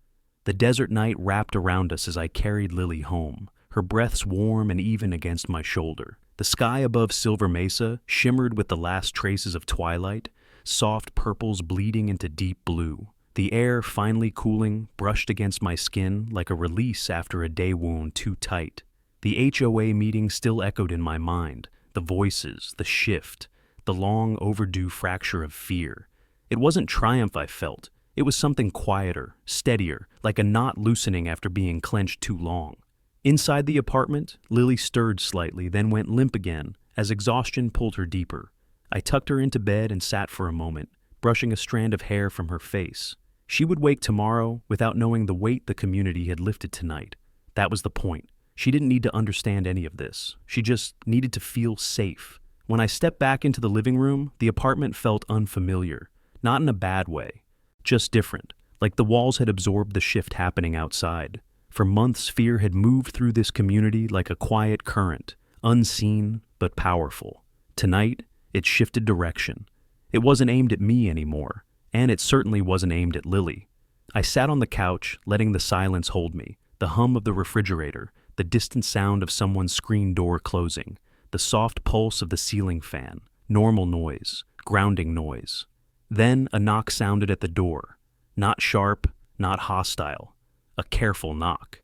Speaker 1: The desert night wrapped around us as I carried Lily home, her breaths warm and even against my shoulder. The sky above Silver Mesa shimmered with the last traces of twilight, soft purples bleeding into deep blue. The air, finally cooling, brushed against my skin like a release after a day wound too tight. The HOA meeting still echoed in my mind, the voices, the shift, the long overdue fracture of fear. It wasn't triumph I felt. It was something quieter, steadier, like a knot loosening after being clenched too long. Inside the apartment, Lily stirred slightly, then went limp again as exhaustion pulled her deeper. I tucked her into bed and sat for a moment, brushing a strand of hair from her face. She would wake tomorrow without knowing the weight the community had lifted tonight. That was the point. She didn't need to understand any of this. She just needed to feel safe. When I stepped back into the living room, the apartment felt unfamiliar. Not in a bad way, just different, like the walls had absorbed the shift happening outside. For months, fear had moved through this community like a quiet current, unseen but powerful. Tonight, it shifted direction. It wasn't aimed at me anymore, and it certainly wasn't aimed at Lily. I sat on the couch, letting the silence hold me, the hum of the refrigerator, the distant sound of someone's screen door closing, the soft pulse of the ceiling fan, normal noise, grounding noise. Then a knock sounded at the door. Not sharp, not hostile. A careful knock.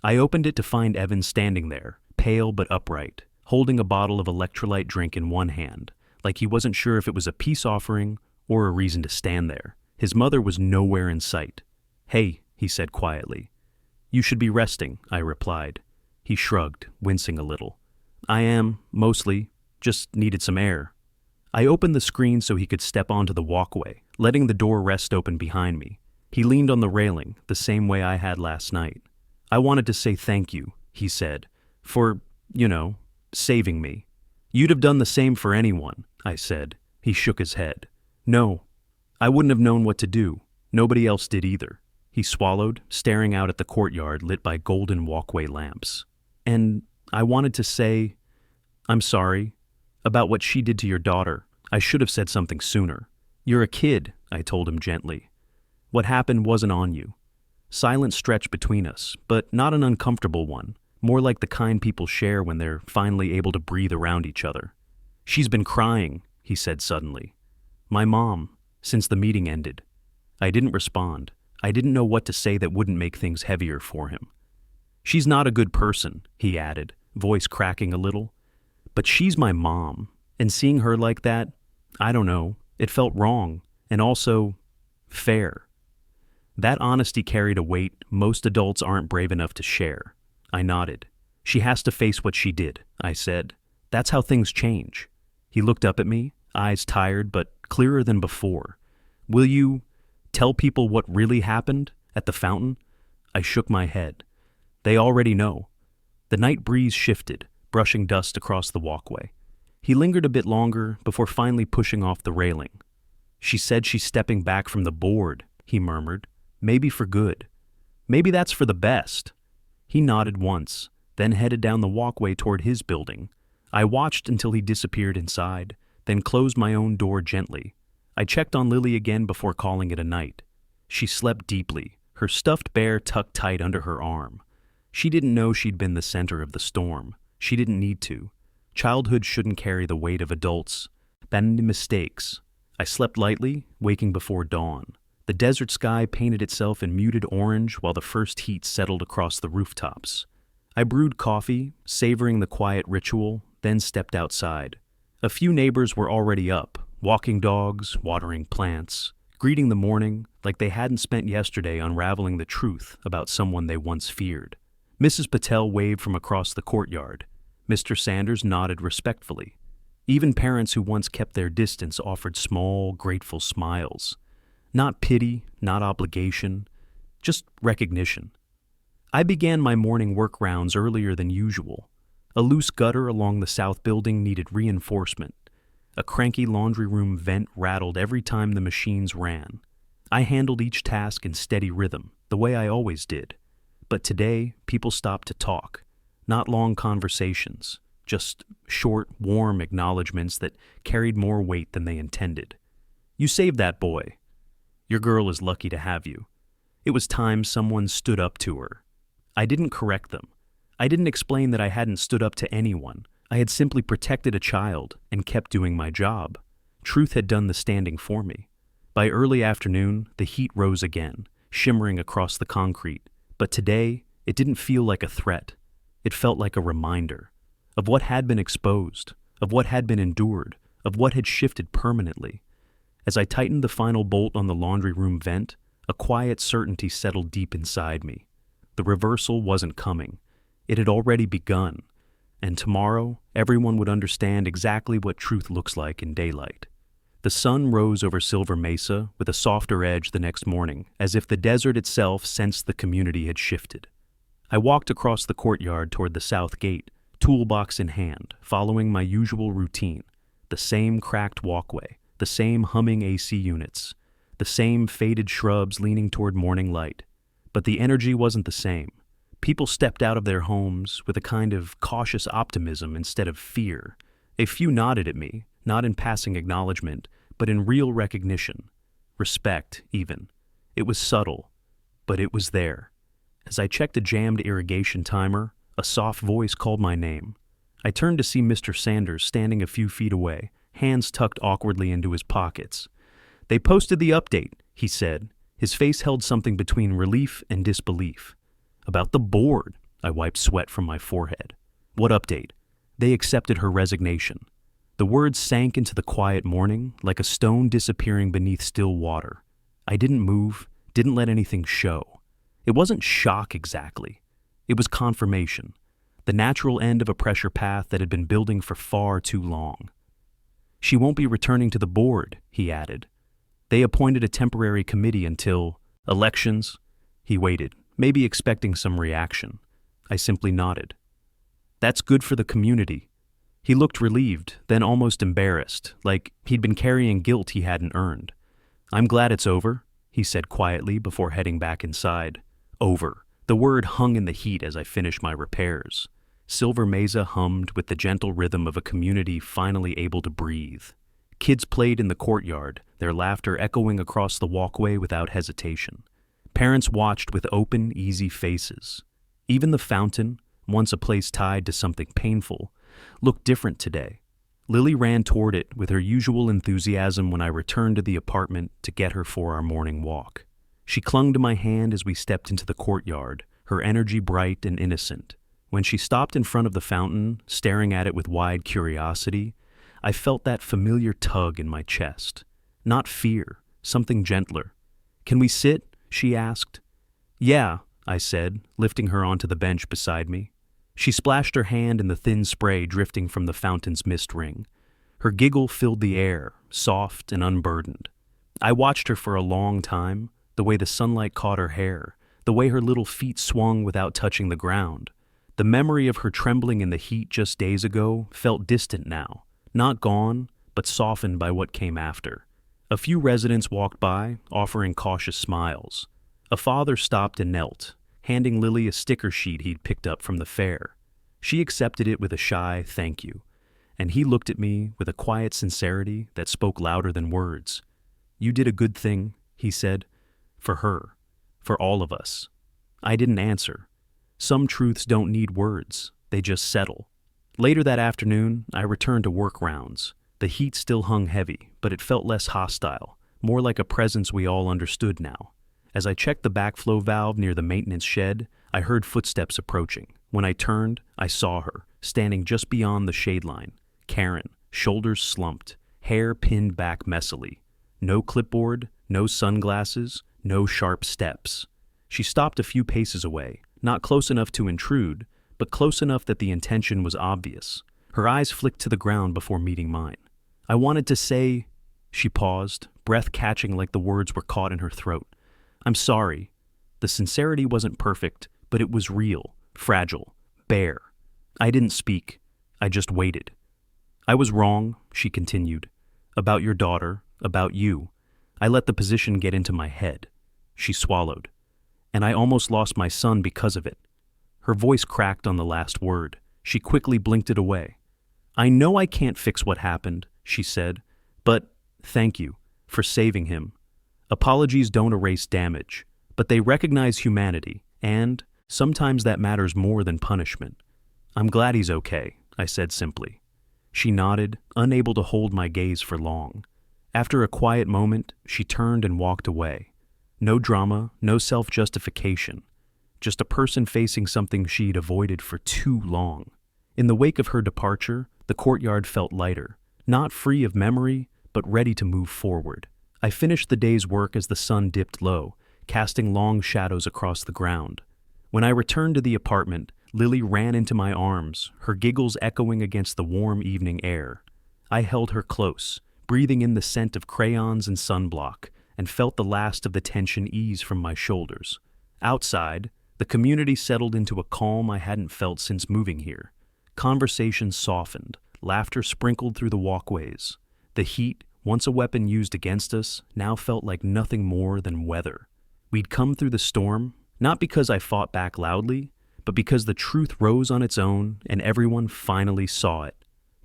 Speaker 1: I opened it to find Evan standing there, pale but upright, holding a bottle of electrolyte drink in one hand, like he wasn't sure if it was a peace offering or a reason to stand there. His mother was nowhere in sight. "Hey," he said quietly. "You should be resting," I replied. He shrugged, wincing a little. "I am, mostly. Just needed some air." I opened the screen so he could step onto the walkway, letting the door rest open behind me. He leaned on the railing, the same way I had last night. "I wanted to say thank you," he said, "for, saving me." "You'd have done the same for anyone," I said. He shook his head. "No, I wouldn't have known what to do. Nobody else did either." He swallowed, staring out at the courtyard lit by golden walkway lamps. "And I wanted to say, I'm sorry. About what she did to your daughter. I should have said something sooner." "You're a kid," I told him gently. "What happened wasn't on you." Silence stretched between us, but not an uncomfortable one, more like the kind people share when they're finally able to breathe around each other. "She's been crying," he said suddenly. "My mom, since the meeting ended." I didn't respond. I didn't know what to say that wouldn't make things heavier for him. "She's not a good person," he added, voice cracking a little. "But she's my mom, and seeing her like that, I don't know, it felt wrong, and also fair." That honesty carried a weight most adults aren't brave enough to share. I nodded. "She has to face what she did," I said. "That's how things change." He looked up at me, eyes tired but clearer than before. "Will you tell people what really happened at the fountain?" I shook my head. "They already know." The night breeze shifted, brushing dust across the walkway. He lingered a bit longer before finally pushing off the railing. "She said she's stepping back from the board," he murmured. "Maybe for good. Maybe that's for the best." He nodded once, then headed down the walkway toward his building. I watched until he disappeared inside, then closed my own door gently. I checked on Lily again before calling it a night. She slept deeply, her stuffed bear tucked tight under her arm. She didn't know she'd been the center of the storm. She didn't need to. Childhood shouldn't carry the weight of adults. Bad mistakes. I slept lightly, waking before dawn. The desert sky painted itself in muted orange while the first heat settled across the rooftops. I brewed coffee, savoring the quiet ritual, then stepped outside. A few neighbors were already up, walking dogs, watering plants, greeting the morning like they hadn't spent yesterday unraveling the truth about someone they once feared. Mrs. Patel waved from across the courtyard. Mr. Sanders nodded respectfully. Even parents who once kept their distance offered small, grateful smiles. Not pity, not obligation, just recognition. I began my morning work rounds earlier than usual. A loose gutter along the south building needed reinforcement. A cranky laundry room vent rattled every time the machines ran. I handled each task in steady rhythm, the way I always did. But today, people stopped to talk. Not long conversations, just short, warm acknowledgments that carried more weight than they intended. "You saved that boy." "Your girl is lucky to have you." It was time someone stood up to her. I didn't correct them. I didn't explain that I hadn't stood up to anyone. I had simply protected a child and kept doing my job. Truth had done the standing for me. By early afternoon, the heat rose again, shimmering across the concrete. But today, it didn't feel like a threat. It felt like a reminder of what had been exposed, of what had been endured, of what had shifted permanently. As I tightened the final bolt on the laundry room vent, a quiet certainty settled deep inside me. The reversal wasn't coming. It had already begun, and tomorrow everyone would understand exactly what truth looks like in daylight. The sun rose over Silver Mesa with a softer edge the next morning, as if the desert itself sensed the community had shifted. I walked across the courtyard toward the south gate, toolbox in hand, following my usual routine. The same cracked walkway, the same humming AC units, the same faded shrubs leaning toward morning light. But the energy wasn't the same. People stepped out of their homes with a kind of cautious optimism instead of fear. A few nodded at me, not in passing acknowledgement, but in real recognition. Respect, even. It was subtle, but it was there. As I checked a jammed irrigation timer, a soft voice called my name. I turned to see Mr. Sanders standing a few feet away, hands tucked awkwardly into his pockets. "They posted the update," he said. His face held something between relief and disbelief. "About the board," I wiped sweat from my forehead. "What update?" "They accepted her resignation." The words sank into the quiet morning like a stone disappearing beneath still water. I didn't move, didn't let anything show. It wasn't shock exactly. It was confirmation. The natural end of a pressure path that had been building for far too long. "She won't be returning to the board," he added. "They appointed a temporary committee until elections." He waited, maybe expecting some reaction. I simply nodded. "That's good for the community." He looked relieved, then almost embarrassed, like he'd been carrying guilt he hadn't earned. "I'm glad it's over," he said quietly before heading back inside. Over. The word hung in the heat as I finished my repairs. Silver Mesa hummed with the gentle rhythm of a community finally able to breathe. Kids played in the courtyard, their laughter echoing across the walkway without hesitation. Parents watched with open, easy faces. Even the fountain, once a place tied to something painful, looked different today. Lily ran toward it with her usual enthusiasm when I returned to the apartment to get her for our morning walk. She clung to my hand as we stepped into the courtyard, her energy bright and innocent. When she stopped in front of the fountain, staring at it with wide curiosity, I felt that familiar tug in my chest. Not fear, something gentler. "Can we sit?" she asked. "Yeah," I said, lifting her onto the bench beside me. She splashed her hand in the thin spray drifting from the fountain's mist ring. Her giggle filled the air, soft and unburdened. I watched her for a long time, the way the sunlight caught her hair, the way her little feet swung without touching the ground. The memory of her trembling in the heat just days ago felt distant now, not gone, but softened by what came after. A few residents walked by, offering cautious smiles. A father stopped and knelt, handing Lily a sticker sheet he'd picked up from the fair. She accepted it with a shy thank you, and he looked at me with a quiet sincerity that spoke louder than words. "You did a good thing," he said, "for her, for all of us." I didn't answer. Some truths don't need words, they just settle. Later that afternoon, I returned to work rounds. The heat still hung heavy, but it felt less hostile, more like a presence we all understood now. As I checked the backflow valve near the maintenance shed, I heard footsteps approaching. When I turned, I saw her, standing just beyond the shade line. Karen, shoulders slumped, hair pinned back messily. No clipboard, no sunglasses, no sharp steps. She stopped a few paces away, not close enough to intrude, but close enough that the intention was obvious. Her eyes flicked to the ground before meeting mine. I wanted to say... She paused, breath catching like the words were caught in her throat. "I'm sorry." The sincerity wasn't perfect, but it was real, fragile, bare. I didn't speak. I just waited. "I was wrong," she continued. "About your daughter, about you. I let the position get into my head." She swallowed. "And I almost lost my son because of it." Her voice cracked on the last word. She quickly blinked it away. "I know I can't fix what happened," she said, "but thank you for saving him. Apologies don't erase damage, but they recognize humanity, and sometimes that matters more than punishment." "I'm glad he's okay," I said simply. She nodded, unable to hold my gaze for long. After a quiet moment, she turned and walked away. No drama, no self-justification. Just a person facing something she'd avoided for too long. In the wake of her departure, the courtyard felt lighter, not free of memory, but ready to move forward. I finished the day's work as the sun dipped low, casting long shadows across the ground. When I returned to the apartment, Lily ran into my arms, her giggles echoing against the warm evening air. I held her close, breathing in the scent of crayons and sunblock, and felt the last of the tension ease from my shoulders. Outside, the community settled into a calm I hadn't felt since moving here. Conversations softened, laughter sprinkled through the walkways. The heat, once a weapon used against us, now felt like nothing more than weather. We'd come through the storm, not because I fought back loudly, but because the truth rose on its own and everyone finally saw it.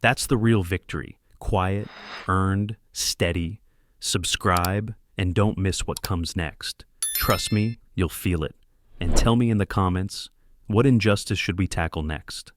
Speaker 1: That's the real victory. Quiet, earned, steady. Subscribe, and don't miss what comes next. Trust me, you'll feel it. And tell me in the comments, what injustice should we tackle next?